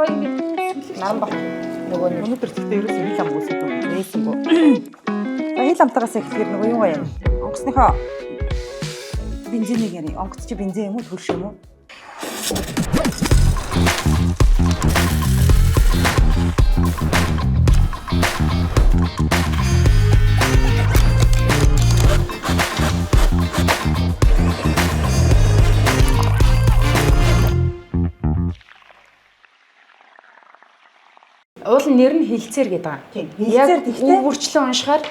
Босгоо ингэ наран баг нөгөө өнөөдөр тэгтээ ерөөсөө хил ам үсэт үү. Нээсэнгөө. За хил амтаагаас эхлэхээр нөгөө юу вэ? Онгоцныхоо бензинийг яри. Онгоц чи бензин юм уу, төлш юм уу? Уул нэр нь хилцээр гэдэг байгаа. Тийм. Хилцээр тэгтээ бүрчлэн уншихаар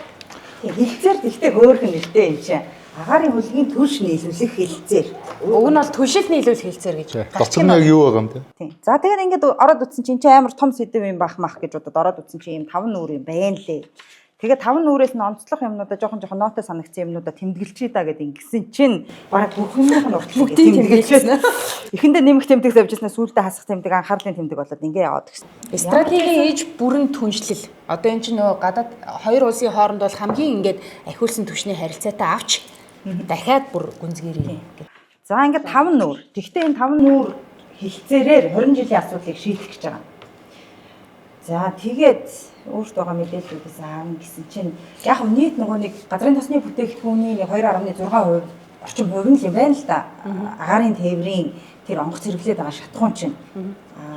хилцээр тэгтээ хөөхөн нэртэй юм чинь. Агаарын хөлгийн төлш нийлүүлэх хилцээр. уг нь бол төлшил нийлүүл хилцээр гэж. Доцор нь яг юу байгаа юм те? Тийм. За тэгээд ингээд ороод утсан чинь амар том сэдэв юм бах мах гэж бодоод ороод утсан чинь ийм 5 нүүр юм байна лээ. Тэгээд 5 нүүрээс нь онцлох юмнуудаа жоохон нотой санагдсан юмнуудаа тэмдэглэчээ да гэдэг ингэсэн чинь бараг бүхнийх нь урт бүгдийг тэмдэглэжсэн. Эхэндээ нэмэх тэмдэг завжснаа сүүлдээ хасах тэмдэг анхаарлын тэмдэг болоод ингээ яваад гисэн. Стратегийн ээж бүрэн түншлэл. Одоо энэ чинь нөгөө гадаад хоёр улсын хооронд бол хамгийн ингээд ахиулсан түвшний харилцаатай авч дахиад бүр гүнзгийрээ. За ингээд 5 нүүр. Тэгвэл энэ 5 нүүр хилцээрээр 20 жилийн асуудлыг шийдэх гэж байгаа. За тэгээд өөртөө байгаа мэдээллүүдээс аавна гэсэн чинь яг нийт нөгөө нэг газрын тосны бүтээгдэхүүний 2.6% орчим хувь нь юм байна л да. Агаарын тээврийн тэр онгоц хэрэглээд байгаа шатхуун чинь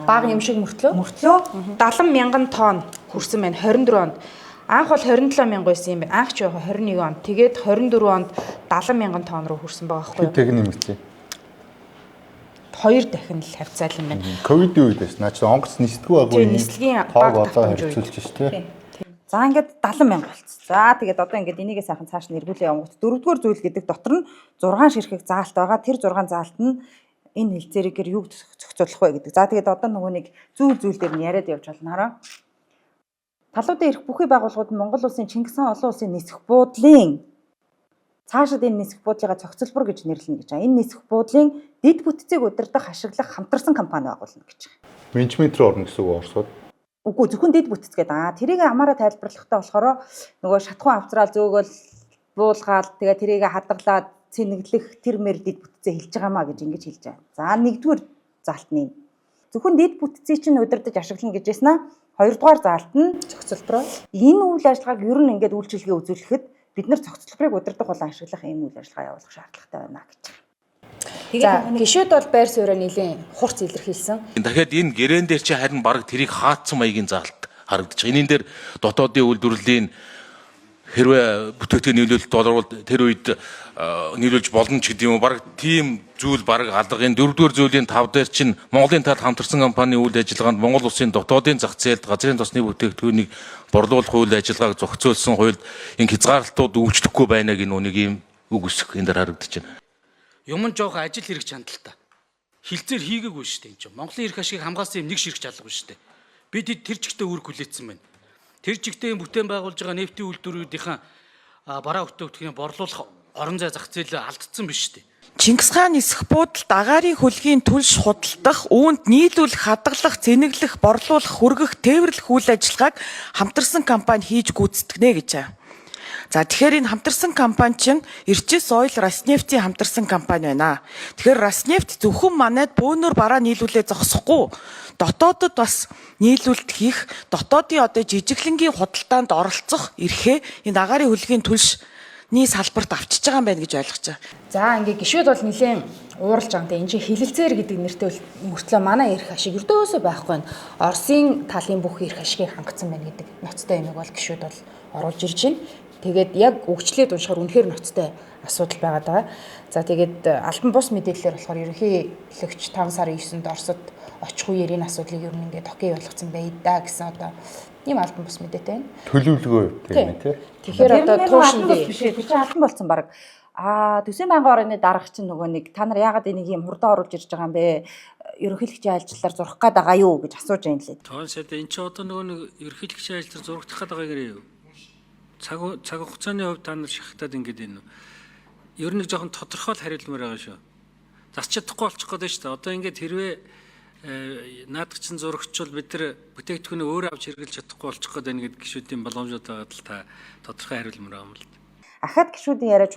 Бага юм шиг мөртлөө 70 мянган тонн хүрсэн байна 24 онд. Анх бол 27 мянга байсан юм байна. Анх ч яг 21 онд. Тэгээд 24 онд 70 мянган тонн руу хүрсэн байгаа байхгүй юу? Тэг нэмэгцээ. 2 дахин л хавцаал юм байна. Ковидын үед байсан. Наач онгоц нисдэггүй байгуу. Тийм нислэгийн баг давтамж хэрэгжүүлж ш тэ. За ингээд 70 мянга болцсон. За тэгээд одоо ингээд энийгээ сайхан цааш нь эргүүлээ явангууд дөрөвдүгээр зүйл гэдэг дотор нь 6 ширхэг заалт байгаа. Тэр 6 заалт нь энэ хилцээрээр юу зохицуулах вэ гэдэг. За тэгээд одоо нөгөө нэг зүйл дээр нь яриад явж болно хараа. Талуудын эрх бүхий байгууллагууд нь Монгол улсын Чингис хаан олон улсын нисэх буудлын цаашид энэ нисэх буудлыгаа цогцлбор гэж нэрлэнэ гэж байгаа. Энэ нисэх буудлын дэд бүтцийг удирдах ашиглах хамтарсан компани байгуулна гэж байгаа. Менежмент рүү орно гэсэн үг Оросууд. Үгүй зөвхөн дэд бүтц гэдэг. Тэрийг амаараа тайлбарлахдаа болохоор нөгөө шатхуун авцраал зөөгөл буулгаал тэгээ тэрийг хадгалаад цэнэглэх тэр мэр дэд бүтцээ хэлж байгаамаа гэж ингэж хэлж байгаа. За нэгдүгээр заалт нь зөвхөн дэд бүтцийг чинь удирдах ашиглана гэж яснаа. Хоёрдугаар заалт нь Цогцлбороо. Энэ үйл ажиллагааг ер нь ингээд үйлчилгээ үзүүлэхэд бид нар цогцлборыг удирдах болон ашиглах ийм үйл ажиллагаа явуулах шаардлагатай байна гэж. За гişүүд бол байр сууриа нэлийн хурц илэрхийлсэн. Дахиад энэ гэрээн дээр чи харин баг тэрийг хаацсан маягийн заалт харагдаж байгаа. Энийн дээр дотоодын үйлдвэрлэлийн хэрвээ бүтээгдэхүүн нийлүүлэлт болвол тэр үед нийлүүлж болно ч гэдэг юм уу. Баг тийм зүйл баг алгын дөрөвдүгээр зүйлийн 5 дээр чинь Монголын тал хамтарсан компани үйл ажиллагаанд Монгол улсын дотоодын зах зээлд газрын тосны бүтээгдэхүүнийг борлуулах үйл ажиллагааг зохицуулсан хуульд энэ хязгаарлалтууд үйлчлэхгүй байна гэх нэг юм үг өсөх энэ дээр харагдаж байна. Юм нь жоох ажил хэрэг чандалтай. Хилцээр хийгээгүй шүү дээ энэ чинь. Монголын эрх ашигыг хамгаалсан юм нэг ширхэг чалгагүй шүү дээ. Бид тэр чигтээ үүрэг хүлээсэн байна. Тэр чигтээ бүтээн байгуулж байгаа нефтийн үйлдвэрүүдийн бараа бүтээгдэхүүнийг борлуулах орон зай зах зээл алдсан биш шүү дээ. Чингис хаан нисэх буудалд агаарын хөлгийн төлш худалдах, үүнд нийлүүлэх, хадгалах, цэнэглэх, борлуулах, хүргэх, тээвэрлэх үйл ажиллагааг хамтарсан компани хийж гүйцэтгэнэ гэж байна. За тэгэхээр энэ хамтарсан компани чинь Эрчис Ойл Роснефтийн хамтарсан компани байна. Тэгэхээр Роснефть зөвхөн манайд бөөнөр бараа нийлүүлээ зогсохгүй. Дотоодод бас нийлүүлэлт хийх, дотоодын одоо жижиглэнгийн худалдаанд оролцох эрхээ энэ агаарын хөлгийн төлшний салбарт авчиж байгаа юм байна гэж ойлгож байгаа. За ингээ гişүүд бол нэлээд ууралж байгаа. Тэгээ энэ чинь хилэлцээр гэдэг нэртэй мөртлөө манай эрх ашиг өрдөөсөө байхгүй байна. Оросын талын бүх эрх ашигыг хангацсан байна гэдэг ноцтой юмыг бол гişүүд бол оруулж ирж байна. Тэгээд яг өгчлээд уншихаар үнэхээр ноцтой асуудал байгаад байгаа. За тэгээд албан бус мэдээлэлээр болохоор ерөнхийлөгч 5 сарын 9-нд Оросд очих үеэр энэ асуудлыг ер нь ингээд окей болгоцсон байда гэсэн одоо ийм албан бус мэдээтэй байна. Төлөвлөгөө тийм ээ тий. Тэгэхээр одоо туушин биш ээ. Тэр чинь албан болсон баг. Төсвийн байнгын орны дарга чинь нөгөө нэг та нар яагаад энийг юм хурдан оруулж ирж байгаа юм бэ? Ерөнхийлөгчийн ажилчлаар зурх гээд байгаа юу гэж асууж байна лээ. Тоонсод энэ ч одоо нөгөө нэг ерөнхийлөгчийн ажилчлаар зурагдах гээд байгаа гэрээ юу? Цаг хугацааны хувьд та нар шахтаад ингэж байна уу? Ер нь жоохон тодорхой хариулмаар байгаа шүү. Засч чадахгүй болчих гээд байна шүү дээ. Одоо ингэж хэрвээ наадах чинь зурагчвал бид нар бүтээгдэхүүнээ өөрөө авч хэрэглэж чадахгүй болчих гээд байна гэдэг гişүүдийн боломжууд байгаад л та тодорхой хариулмаар байгаа юм л. Ахад гişүүдийн яриа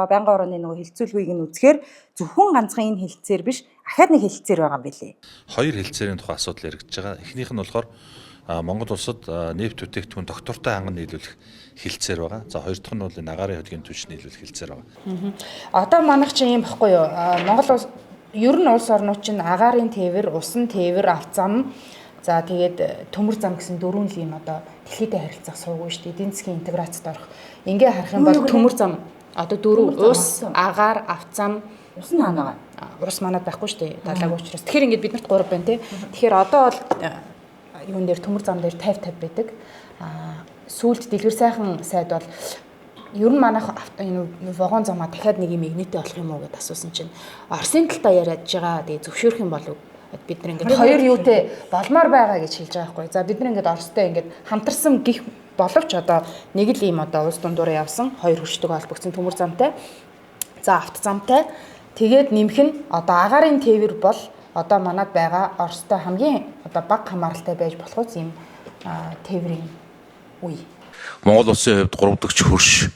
байнгын орны нөгөө хилцүүлгүйг нь үзэхээр зөвхөн ганцхан энэ хилцээр биш ахаад нэг хэлэлцээр байгаа юм билий. Хоёр хэлэлцээрийн тухай асуудал яригдж байгаа. Эхнийх нь болохоор Монгол улсад нефт бүтээгдэхүүн доктортой ханган нийлүүлэх хэлэлцээр байгаа. За хоёр дахь нь бол агаарын хөдгийн түвш нийлүүлэх хэлэлцээр байгаа. Одоо манайх чинь юм баггүй юу? Монгол улс ер нь улс орнууд чинь агаарын тээвэр, усан тээвэр, авцам, за тэгээд төмөр зам гэсэн дөрвөн л юм одоо дэлхийдээ харилцах суугүй шүү дээ. Эдийн засгийн интеграцид орох. Ингээ харах юм бол төмөр зам одоо дөрөв ус, агаар, авцам, Ус нь хаана байгаа? Урус манад байхгүй шүү дээ. Далайг уучраас. Тэгэхээр ингээд биднэрт 3 байна тий. Тэгэхээр одоо бол юун дээр төмөр зам дээр 50 байдаг. Сүүлд дэлгэр сайхан сайд бол ер нь манайх энэ вагон замаа дахиад нэг юм игнэтэй болох юм уу гэдээ асуусан чинь Оросын талдаа яриад байгаа. Тэгээ зөвшөөрөх юм болов бид нар ингээд хоёр юутэй болмоор байгаа гэж хэлж байгаа байхгүй. За бид нар ингээд Оростой ингээд хамтарсан гих боловч одоо нэг л юм одоо улс дундуур явсан хоёр хөршдөг холбогдсон төмөр замтай. За авт замтай. Тэгээд нэмэх нь одоо агаарын тээвэр бол одоо манад байгаа Оростой хамгийн одоо бага хамааралтай байж болох юм тээврийн үе. Монгол улсын хувьд 3 дахь хөрш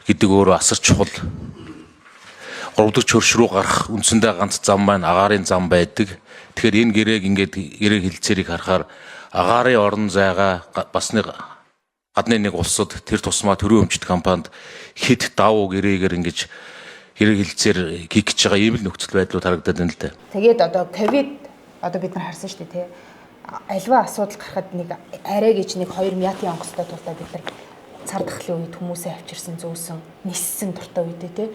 гэдэг өөрөө асар чухал. 3 дахь хөрш рүү гарах үндсэндээ ганц зам байна, агаарын зам байдаг. Тэгэхээр энэ гэрээг ингээд гэрээ хэлцээрийг харахаар агаарын орон зайгаа бас нэг гадны нэг улсад тэр тусмаа төрийн өмчт компанид хэд давуу гэрээгээр ингэж гэрээ хэлцээр хийх гэж байгаа ийм л нөхцөл байдлууд харагдаад байна л да. Тэгээд одоо ковид одоо бид нар харсан шүү дээ тий. Альва асуудал гарахад нэг арай гэж нэг 2 мятын онгоцтой тулдаа бид нар цар тахлын үед хүмүүсээ авчирсан зөөсөн ниссэн дуртай үедээ тий.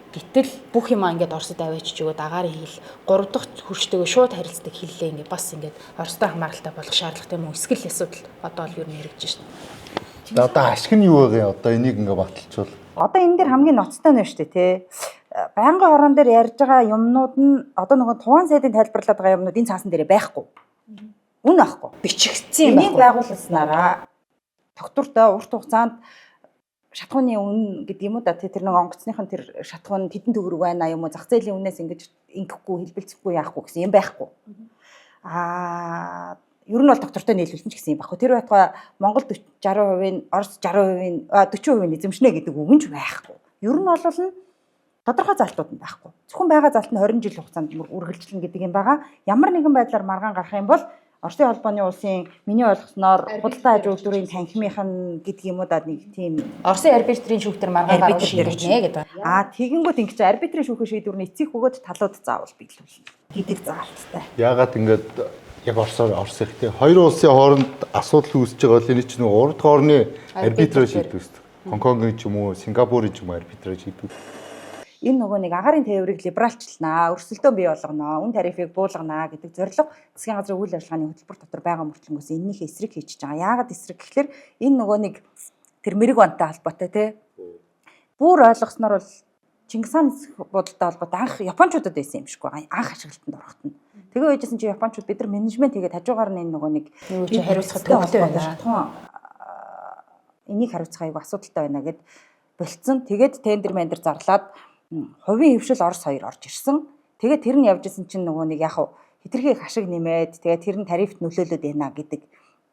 Гэтэл бүх юм ингээд Оросд аваачиж өгөөд агаарын хил 3 дахь хөрштэйгээ шууд харилцдаг хиллээ ингээд бас ингээд Оростой хамааралтай болох шаардлагатай юм уу? Эсвэл асуудал одоо л юу нэрэгж шин. Одоо ашиг нь юу вэ? Одоо энийг ингээ баталчвал. Одоо энэ дээр хамгийн ноцтой нь шүү дээ тий. Байнгын хорон дээр ярьж байгаа юмнууд нь одоо нөгөө тухайн сайдын тайлбарлаад байгаа юмнууд энэ цаасан дээр байхгүй. Үн ахгүй. Бичигдсэн юм байна. Энийг байгуулснараа доктортой урт хугацаанд шатхууны үн гэдэг юм уу да тэр нэг онгоцныхын тэр шатхуун тэдэн төгрөг байна юм уу зах зээлийн үнээс ингэж ингэхгүй хэлбэлцэхгүй яахгүй гэсэн юм байхгүй. Ер нь бол доктортой нийлүүлсэн ч гэсэн юм баггүй. Тэр байтугай Монгол 60%-ийн, Орос 60%-ийн, 40%-ийн эзэмшнэ гэдэг үг нь ч байхгүй. Ер нь бол тодорхой залтууд нь байхгүй. Зөвхөн байгаа залт нь 20 жил хугацаанд үргэлжлэнэ гэдэг юм байгаа. Ямар нэгэн байдлаар маргаан гарах юм бол Оросын холбооны улсын миний ойлгосноор худалдаа аж үйлдвэрийн танхимынхан гэдэг юм уу да нэг тийм Оросын арбитрийн шүүхтэр маргаан гаргаж шийдэгнэ гэдэг. Тэгэнгүүт ингэж арбитрийн шүүхийн шийдвэрний эцэг өгөөд талууд заавал биелүүлнэ гэдэг заалттай. Яагаад ингээд яг Орос их тий хоёр улсын хооронд асуудал үүсэж байгаа бол энэ чинь урд хоорны арбитраж шийдвэсдэг. Хонконгийн ч юм уу, Сингапурын ч юм уу арбитраж шийдвэсдэг. Энэ нөгөө нэг агаарын тээврийг либералчлнаа, өрсөлдөөн бий болгоноо, үн тарифыг буулганаа гэдэг зорилго засгийн газрын үйл ажиллагааны хөтөлбөр дотор байгаа мөртлөнгөөс энэнийхээ эсрэг хийчихэж байгаа. Яагаад эсрэг гэхэлэр энэ нөгөө нэг тэр мэрэг бантай холбоотой тий. Бүр ойлгосноор бол Чингис хааны бодолтой холбоотой анх японочдод байсан юм шиг байгаа. Анх ашиглалтанд орохт нь. Тэгээ үежсэн чи японочд бид нар менежмент хийгээд хажуугаар нь энэ нөгөө нэг юу ч хариуцах төвтэй байна. Энийг хариуцах аягүй асуудалтай байна гэд болцсон. Тэгээд тендер мендер зарлаад хувийн хөвшил Орос хоёр орж ирсэн. Тэгээд тэр нь явж исэн чинь нөгөө нэг яг хитрхи их ашиг нэмээд тэгээд тэр нь тарифт нөлөөлөд байна гэдэг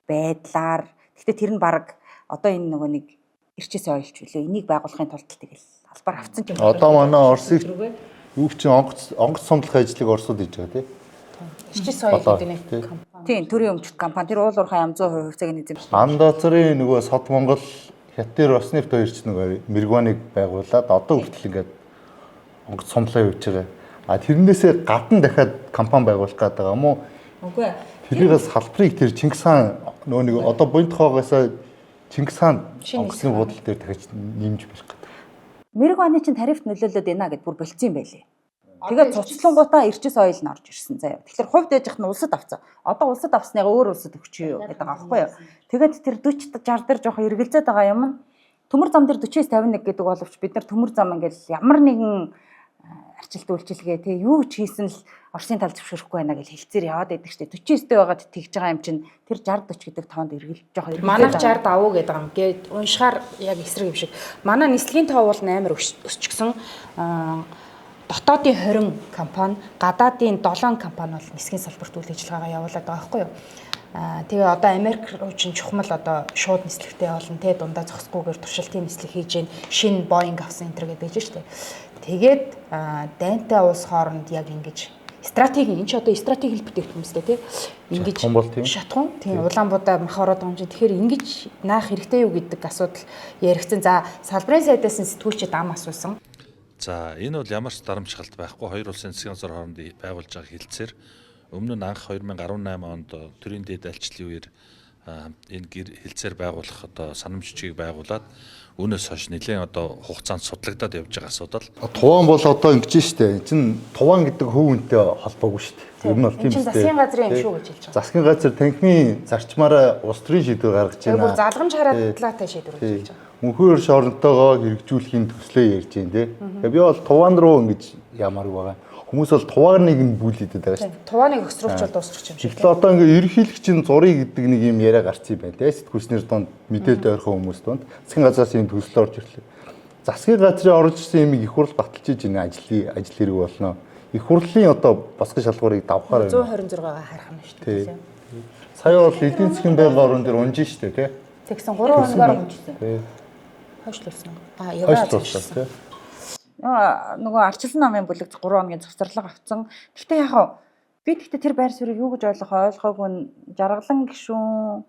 байдлаар. Гэхдээ тэр нь баг одоо энэ нөгөө нэг ирчээсээ ойлч үлээ. Энийг байгуулахын тулд тэгэл албаар авцсан юм. Одоо манай Оросыг юу ч онгоц сундлах ажлыг Оросод хийж байгаа тий. Ирчээс соёл гэдэг нэг компани. Тийм, төрийн өмчт компани. Тэр уулуурхай 100% хувьцааг нь эзэмшдэг. Андоцрын нөгөө Сод Монгол Хятад Роснефть хоёр ч нөгөө мэрэгваныг байгуулад одоо хүртэл ингээд онгоц сундлаа явуулж байгаа. Тэрнээсээ гадна дахиад компани байгуулах гэдэг юм уу? Үгүй ээ. Тэрнээс салбарыг тэр Чингис хаан нөгөө нэг одоо Буянтхоогоос Чингис хаан онгоцны буудлын дээр дахиж нэмж барих гэдэг. Мэрэг ваны чинь тарифт нөлөөлөд байна гэд бүр болцсон юм байлээ. Тэгээд цуцлангуудаа ирчээс ойл нь орж ирсэн заяа. Тэгэхээр хувьд ээж их нь улсад авцсан. Одоо улсад авсныгаа өөр улсад өгчөө гэдэг байгаа байхгүй юу? Тэгээд тэр 40 60 дээр жоох эргэлзээд байгаа юм нь төмөр зам дээр 40-51 гэдэг боловч бид нар төмөр зам ингээл ямар нэгэн арчилт үйлчилгээ тий юу ч хийсэн л Оросын тал зөвшөөрөхгүй байна гэж хэлцээр яваад байдаг штеп 49-тэй байгаад тэгж байгаа юм чинь тэр 60 40 гэдэг тоонд эргэл жоох эргэлзээд манайх 60 давуу гэдэг юм. Гээд уншихаар яг эсрэг юм шиг. Манай нислэгийн тоо бол 8 өсчихсөн. Дотоодын 20 компани, гадаадын 7 компани бол нисхийн салбарт үйл ажиллагаагаа явуулаад байгаа байхгүй юу? Тэгээ одоо Америк руу чинь чухмал одоо шууд нислэгтэй болно те дундаа зогсохгүйгээр туршилтын нислэг хийж гин шинэ Boeing авсан энэ төр гэдэг байж штэ. Тэгээд дайнтай улс хооронд яг ингэж стратеги энэ ч одоо стратеги хэл бүтээгдэхүүнстэй тий. Ингэж Шатхуун бол тийм. Шатхуун тийм Улаанбуудаа мах ороод байгаа юм чинь тэгэхээр ингэж наах хэрэгтэй юу гэдэг асуудал яригдсан. За салбарын сайдаас нь сэтгүүлчид ам асуусан. За энэ бол ямар ч дарамтшилт байхгүй хоёр улсын засгийн газар хооронд байгуулж байгаа хилцээр өмнө нь анх 2018 онд төрийн дэд альчлалын үеэр энэ хилцээр байгуулах одоо санамж жижиг байгуулад үүнээс хойш нэлээд одоо хугацаанд судлагдаад явж байгаа асуудал. Туван бол одоо ингэж штэ. Энд чинь Туван гэдэг хөв үнэтэй холбоогүй штэ. Ер нь бол тийм чинь засгийн газрын юм шүү гэж хэлж байгаа. Засгийн газар танхимын зарчмаараа улс төрийн шийдвэр гаргаж байна. Бүр залгамж хараадлаатай шийдвэр гэж хэлж байгаа. Мөнхөр шорондоогоо хэрэгжүүлэхийн төслөө ярьж байна те. Тэгээ би бол Туван руу ингэж ямааргүй байгаа. Хүмүүс бол Туваныг нь бүлэдэд байгаа шүү дээ. Туваныг өсрүүлчихэд дуусчих юм шиг. Тэгэхээр одоо ингээ ерөнхийлөгчийн зургийг гэдэг нэг юм яриа гарсан юм байна те. Сэтгүүлчнэр донд мэдээлэл ойрхон хүмүүс донд засгийн газраас юм төсөл орж ирлээ. Засгийн газрын орж ирсэн юм их хурл баталж иж энэ ажил хэрэг болно. Их хурлын одоо босгон шалгуурыг давхаар байна. 126-гаа харах юм шүү дээ. Сая бол эдийн засгийн байнгын орон дээр унжин шүү дээ те. Тэгсэн 3 хоногоор унжсан. Хойшлуулсан. Хойшлуулсан те. Нөгөө арчилсан намын бүлэг 3 хоногийн завсарлага авсан. Гэхдээ яг би тэр байр суурийг юу гэж ойлгоогүй жаргалан гişүүн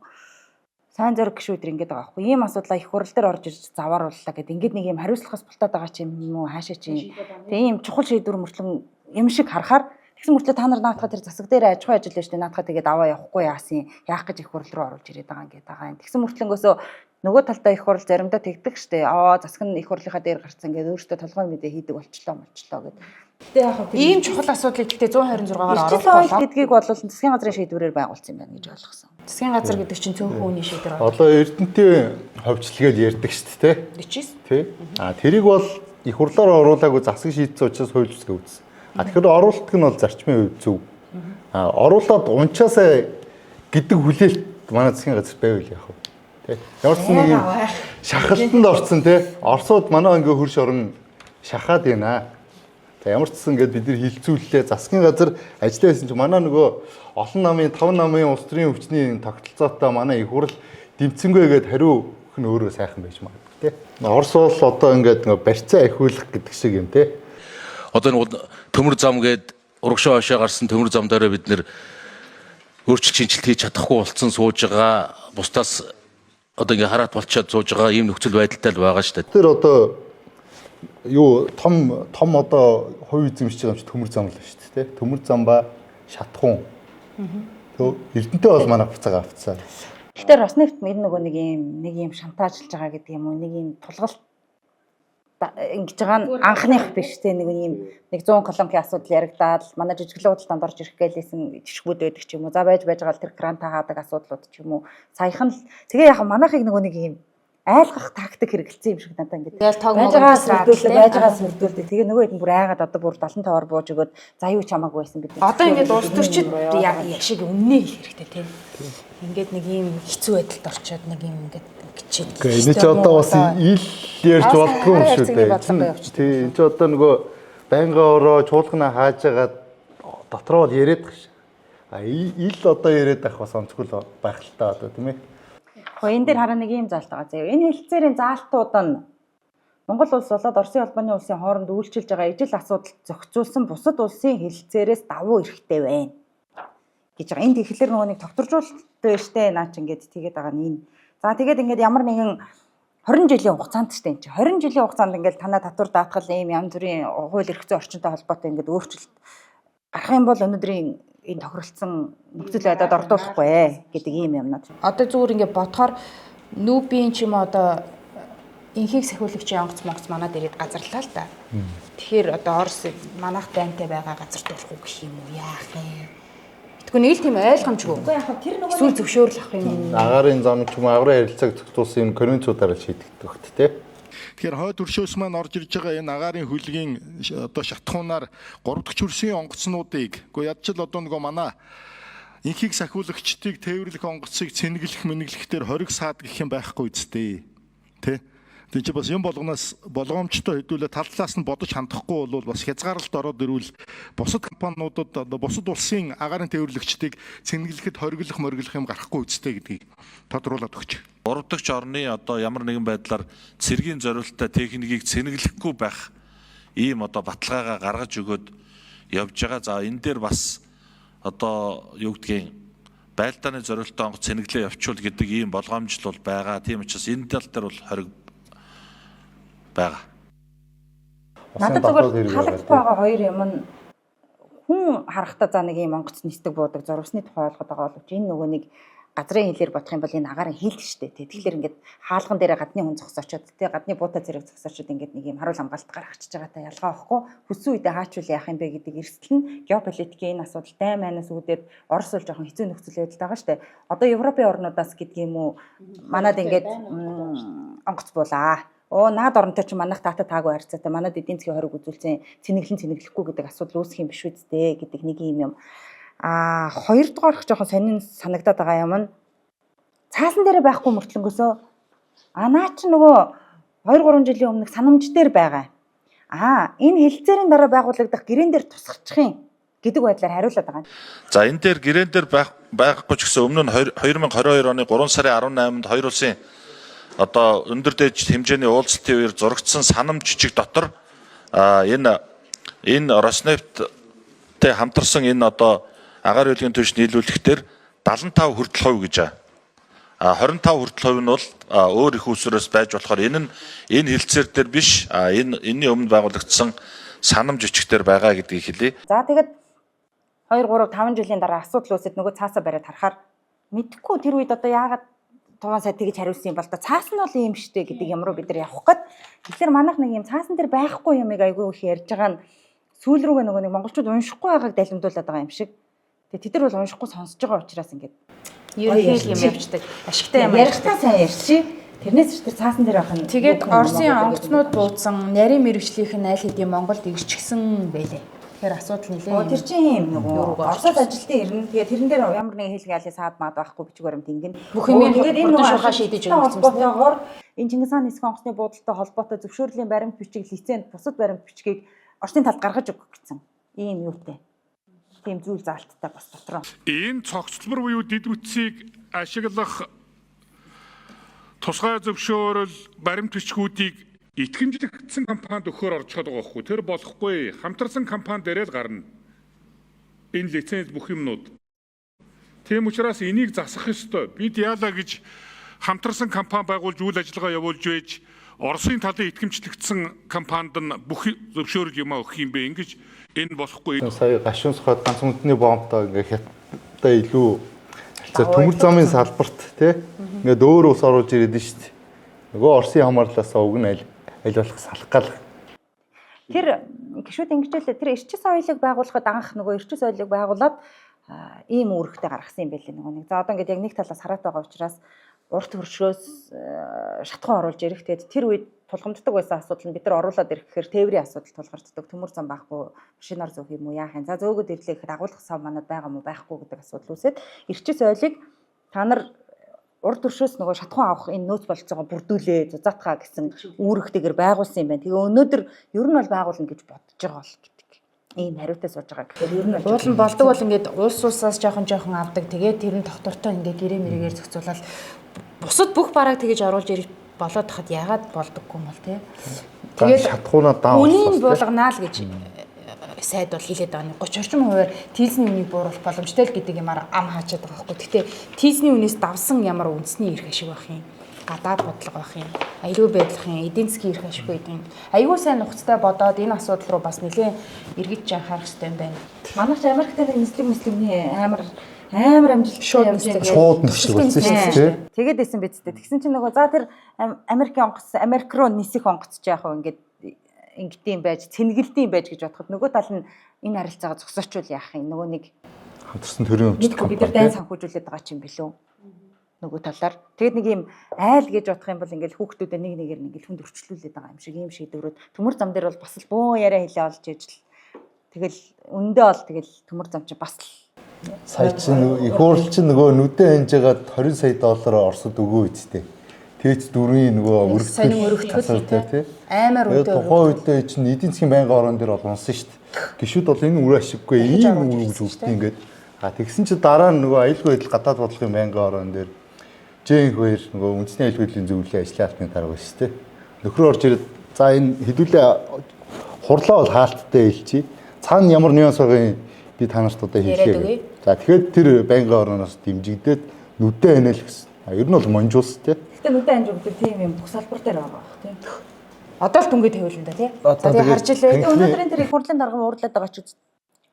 сайн зориг гişүүдэр ингэж байгаа байхгүй. Ийм асуудлаа их хурл дээр орж ирж заваарууллаа гэдэг. Ингээд нэг юм хариуцлагаас бултаад байгаа ч юм уу хаашаа чи. Тэгээ ийм чухал шийдвэр мөртлөн юм шиг харахаар тэгсэн мөртлөө та нар наадхаа тэр засаг дээр аж ахуй ажиллаж штэ наадхаа тэгээд аваа явахгүй яасан яах гэж их хурл руу оруулж ирээд байгаа юм гээд байгаа юм. Тэгсэн мөртлөнгөөсөө нөгөө талдаа их хурл заримдаа тэгдэг штэ. Засаг нь их хурлынхаа дээр гарцсан гэдэг өөртөө толгойн мэдээ хийдэг болчлоо гэдэг. Гэтэ яг ийм чухал асуудлыг гэхдээ 126-аар оруулах болоо гэдгийг бол засгийн газрын шийдвэрээр байгуулсан юм байна гэж ойлгосон. Засгийн газар гэдэг чинь цөөхөн хүний шийдвэр. Одоо Эрдэнэтийн ховчлгээд ярьдаг шүү дээ. 49. Тий. Тэрийг бол их хурлаар оруулаагүй засаг шийдсэн учраас хууль үүсгээ үүссэн. Тэгэхээр оруулалт нь бол зарчмын хувьд зөв. Оруулаад унчаасаа гэдэг хүлээлт манай засгийн газар байвал яах вэ? Тий. Ямар ч нэг шахалтанд орсон тий. Орсууд манай ингээ хөрш орон шахаад байна. Ямар ч гэсэн ингээд бид нар хилцүүллээ засгийн газар ажиллаа гэсэн чинь манай нөгөө олон намын 5 намын улс төрийн өвчний тогтолцоотой манай их хурл дэмцэнгээгээд хариу өгөх нь өөрөө сайхан байж магадгүй тий. Орос бол одоо ингээд нөгөө барьцаа ахиулах гэдэг шиг юм тий. Одоо нэг төмөр зам гээд урагшаа хашаа гарсан төмөр зам дээр бид нэр өөрчлөлт шинжилт хийж чадахгүй болцсон сууж байгаа. Бусдаас одоо ингээ хараат болчиход сууж байгаа ийм нөхцөл байдалтай л байгаа шүү дээ. Тэр одоо юу том одоо хувь эзэмшиж байгаа юм чи төмөр зам л шүү дээ тий. Төмөр зам ба Шатхуун. Эрдэнэтэй бол манай буцаага авцсан. Гэхдээ Роснефть нэг нөгөө нэг юм шантаажлж байгаа гэдэг юм уу нэг юм тулгалт ингэж байгаа нь анхных биш те нэг 100 колонкийн асуудал яригдаад манай жижиглэн худалдаанд орж ирэх гэлээсэн жишгүүд байдаг ч юм уу за байж байгаа л тэр гранта хаадаг асуудлууд ч юм уу саяхан л тэгээ яг манайхыг нөгөө нэг юм айлгах тактик хэрэгэлсэн юм шиг надад ингэж тэгэл тог байжгаа сүрдүүлдэг тэгээ нөгөө хэд бүр айгаад одоо бүр 75-аар бууж өгөөд за юу ч хамаагүй байсан бид одоо ингэж улс төрчид яг шиг үннээ хэлэх хэрэгтэй те ингээд нэг юм хэцүү байдалд орчоод нэг юм ингээд гिचээд энэ ч одоо бас ил ярьж болдгоо юм шүү дээ. Тий энэ ч одоо нөгөө байнгын ороо чуулгана хааж байгаа дотроо бол яриад байгаа ш. Ил одоо яриад байх бас онцгой байх л та одоо тийм ээ. Энэ дээр хараа нэг юм заалт байгаа заяа. Энэ хэлцээрийн заалтууд нь Монгол улс болоод Оросын албаны улсын хооронд үйлчилж байгаа ижил асуудал зохицуулсан бусад улсын хэлцээрээс давуу эрхтэй байна гэж байгаа. Энд тэгэхээр нөгөө нэг тогтворжуулалт штэ наа чи ингээд тэгээд байгаа нь энэ. За тэгээд ингээд ямар нэгэн 20 жилийн хугацаанд штэ энэ чи 20 жилийн хугацаанд ингээд танаа татвар даатгал ийм янз бүрийн хууль эрх зүйн орчинтой холбоотой ингээд өөрчлөлт гарах юм бол өнөөдрийн энэ тохиролцсон нөхцөл байдлаар ордуулахгүй гэдэг ийм юмнууд. Одоо зүгээр ингээд бодохоор нүүбийн ч юм одоо инхийг сахиулагчийн онгоц монгоц манад ирээд газарлаа л да. Тэгэхээр одоо Орос манайх дайнтай байгаа газарт болох уу гэх юм уу яах юм. Тэгвэл нэг л тийм ойлгомжгүй. Тэр нөгөө эсвэл зөвшөөрөл авах юм. Агарын зам ч юм уу агрын харилцааг зохицуулсан юм конвенцуудаараа шийдэгдэх хөт тий. Тэгэхээр хойд өршөөс маань орж ирж байгаа энэ агаарын хөлгийн одоо шатхуунаар 3 дахь чөрсийн онгоцнуудыг үгүй ядчил одоо нөгөө манай инхийг сахиулагчдыг тээвэрлэх онгоцыг цэнэглэх мэнэглэхтэр хориг саад гэх юм байхгүй үстэй тий. Тэг чи бас юм болгоноос болгоомжтой хэдүүлээ тал талаас нь бодож хандахгүй бол бас хязгаарлалт ороод ирвэл бусад компаниудад одоо бусад улсын агаарын тээвэрлэгчдийг цэнэглэхэд хориглох мориглох юм гарахгүй үстэй гэдгийг тодруулаад өгч. 3 дахь орны одоо ямар нэгэн байдлаар цэргийн зориулалттай техникийг цэнэглэхгүй байх ийм одоо баталгаагаа гаргаж өгөөд явж байгаа. За энэ дээр бас одоо юу гэдгийг байлдааны зорилттой онгоц цэнэглээ явуул гэдэг ийм болгоомжл бол байгаа. Тийм учраас энэ тал дээр бол хориг байгаа. Надад зүгээр таалагдж байгаа хоёр юм нь хүн харахтаа за нэг юм онгоц нисдэг буудаг зурвасны тухай ойлгоод байгаа боловч энэ нөгөө нэг газрын хэлээр бодох юм бол энэ агаарын хил шүү дээ. Тэгэхээр ингээд хаалган дээр гадны хүн зогсоочод тий гадны буута зэрэг зогсоочод ингээд нэг юм харуул хамгаалт гаргачихж байгаатай ялгаа واخгүй. Хүссэн үедээ хаачвал яах юм бэ гэдэг эрсдэл нь геополитикийн энэ асуудал дай майнаас үүдээд Орос бол жоохон хэцүү нөхцөл байдалд байгаа шүү дээ. Одоо Европын орнуудаас гэдэг юм уу манад ингээд онгоц буулаа. Наад оронтой ч манайх таатай таагүй харьцаатай манад эдийн засгийн хориг үзүүлсэн цэнэглэхгүй гэдэг асуудал үүсэх юм биш үсттэй гэдэг нэг юм. Хоёрдугаарх жоохон сонин санагдаад байгаа юм нь цаасан дээр байхгүй мөртлөнгөөсөө наа чи нөгөө 2-3 жилийн өмнөх санамж дээр байгаа. Энэ хэлцээрийн дараа байгуулагдах гэрээн дээр тусахчих юм гэдэг байдлаар хариулаад байгаа. За энэ дээр гэрээн дээр байхгүй ч гэсэн өмнө нь 2022 оны 3 сарын 18-нд хоёр улсын одоо өндөр дээд хэмжээний уулзалтын үеэр зурагдсан санамж жижиг дотор энэ Роснефттэй хамтарсан энэ одоо агаар хөдөлгөөний түвш нийлүүлэхээр 75% хүртэл хувь гэж байгаа. 25% хүртэл хувь нь бол өөр их усрээс байж болохоор энэ хилцээр дээр биш энэний өмнө байгуулагдсан санамж жижигтэр байгаа гэдгийг хэлье. За тэгээд 2 3 5 жилийн дараа асуудал үүсэт нөгөө цаасаа бариад харахаар мэдхгүй тэр үед одоо яагаад туван сая тэгж хариулсан юм бол та цаас нь бол ийм штэ гэдэг юм руу бид нар явах гээд тэгэхээр манайх нэг юм цаасан дээр байхгүй юмыг айгүй их ярьж байгаа нь сүүл рүүгээ нөгөө нэг монголчууд уншихгүй байгааг далимдуулаад байгаа юм шиг. Тэгээ тэд нар бол уншихгүй сонсож байгаа учраас ингээд ерөнхий юм явждаг. Ашигтай юм ярихтаа сайн ярьчих. Тэрнээс ч тэр цаасан дээр байх нь. Тэгээд Оросын онгоцнууд буудсан нарийн мэрэгжлийнх нь аль хэдийн Монголд ирчихсэн байлээ. Тэгэхээр асуудал нэлээд тэр чинь юм нөгөө Оросод ажилтан ирнэ. Тэгээд тэрэн дээр ямар нэгэн хэлгийн аль саад маад байхгүй бичиг баримт ингэн. Бүх юм тэгээд энэ нөгөө шалгаа шийдэж өгсөн юм. Энэ Чингис хааны нисэх онгоцны буудалтай холбоотой зөвшөөрлийн баримт бичиг лиценз бусад баримт бичгийг Оросын талд гаргаж өгөх гэсэн. Ийм юутай. Тийм зүйл заалттай бас дотроо. Энэ цогцлбор буюу дэд үтсийг ашиглах тусгай зөвшөөрөл баримт бичгүүдийг итгэмжлэгдсэн компанид өгөхөөр орж байгаа байхгүй. Тэр болохгүй. Хамтарсан компани дээрээ л гарна. Энэ лиценз бүх юмнууд. Тийм учраас энийг засах ёстой. Бид яалаа гэж хамтарсан компани байгуулж үйл ажиллагаа явуулж байж Оросын талын итгэмжлэгдсэн компанид нь бүх зөвшөөрөл юм өгөх юм бэ. Ингэж энэ болохгүй. Сая гашуун сухад ганц үндэсний бомбтой ингээ хятадтай илүү төмөр замын салбарт тий ингээд өөр ус оруулж ирээд нь шүү дээ. Нөгөө Оросын хамаарлаас уг нь аль болох салах гал. Тэр гişүүд ингэжэл тэр эрчим соёлыг байгуулахад анх нөгөө эрчим соёлыг байгуулад ийм үүрэгтэй гаргасан юм байл нөгөө нэг. За одоо ингээд яг нэг талаас хараад байгаа учраас урт хөршөөс шатхан оруулж ирэх. Тэгээд тэр үед тулгамддаг байсан асуудал нь бид нар оруулаад ирэх гэхээр тээврийн асуудал тулгарддаг. Төмөр зам байхгүй, машинаар зөөх юм уу яах юм. За зөөгөөд ирлээ гэхэд агуулгах сав манад байгаа мó байхгүй гэдэг асуудал үүсээд эрчим соёлыг та нар урд төршөөс нөгөө шатхан авах энэ нөөц болцоогоо бүрдүүлээ зузаатгаа гэсэн үүрэгтэйгээр байгуулсан юм байна. Тэгээ өнөөдөр ер нь бол байгуулна гэж бодож байгаа бол гэдэг. Ийм хариутай сууж байгаа. Тэгэхээр ер нь уулан болдог бол ингээд улсаас жоохон авдаг. Тэгээд тэр нь доктортой ингээд гэрээ мэрэгээр зохицуулаад бусад бүх бараг тэгэж оруулж ирэх болоод хахад яагаад болдоггүй юм бол тий. Тэгээд шатхуунаа даав. Үнийн булганаа л гэж сайд бол хэлээд байгаа нь 30 орчим хувиар тийзний үнийг бууруулах боломжтой л гэдэг юмар ам хаачаад байгаа байхгүй. Гэхдээ тийзний үнээс давсан ямар үндэсний эрх ашиг байх юм. Гадаад бодлого байх юм. Аюулгүй байдлах юм. Эдийн засгийн эрх ашиг байдаг юм. Аюул сайн нухацтай бодоод энэ асуудал руу бас нэлээд эргэж анхаарах хэрэгтэй юм байна. Манайх Америктэй нислэгний амар амжилттай шууд нислэг тийм. Тэгээд исэн биз дээ. Тэгсэн чинь нөгөө за тэр Америкийн онгоц Америк руу нисэх онгоц ч яг хөө ингээд ингэдэм байж цэнгэлдэм байж гэж бодоход нөгөө тал нь энэ харилцаагаа зогсоочвол яах юм нөгөө нэг хамтарсан төрийн өмчт бид нар дайн санхүүжүүлээд байгаа ч юм билүү нөгөө талаар тэгэд нэг юм айл гэж бодох юм бол ингээл хүүхдүүдэд нэг нэгээр ингээл хүнд өрчлүүлээд байгаа юм шиг юм шийдвэрүүд төмөр зам дээр бол бас л бөө яриа хэлээ олж ээж л тэгэл өндөө бол тэгэл төмөр зам чи бас л сая чинь их хурлч нөгөө нүдэн хэнжээгээд 20 сая доллараар Оросд өгөө үсттэй. Тэц дөрвийн нөгөө өргөдөл тий. Амар өдөө. Тухайн үедээ чинь эдийн засгийн байнгын орон дээр бол унсан шүү дээ. Гişүүд бол энэ үр ашиггүй ийм үр гэж өгдөг ингээд. Тэгсэн чи дараа нь нөгөө аюулгүй байдал гадаад бодлогын байнгын орон дээр Жэнх хоёр нөгөө үндэсний аюулгүй байдлын зөвлөлийн ажлын албаны дарга байсан шүү дээ. Нөхрөө орж ирээд за энэ хэдүүлээ хурлаа бол хаалттай хэлчихье. цаана ямар нюанс байгыг би та нарт одоо Яриад өгье. хэлье. За тэгэхээр тэр байнгын орноос дэмжигдээд нүдэ хэнэл гэсэн. Ер нь бол монжуулс тий. Гэтэ нүдэ анжиг гэдэг тийм юм бүх салбар дээр байгаа бах тийм. Одоо л дүнгээ тавиулна да тий. Одоо За тэгээ харж илээ. тэгээд Өнөөдрийн тэр их хурлын дарга уурлаад байгаа ч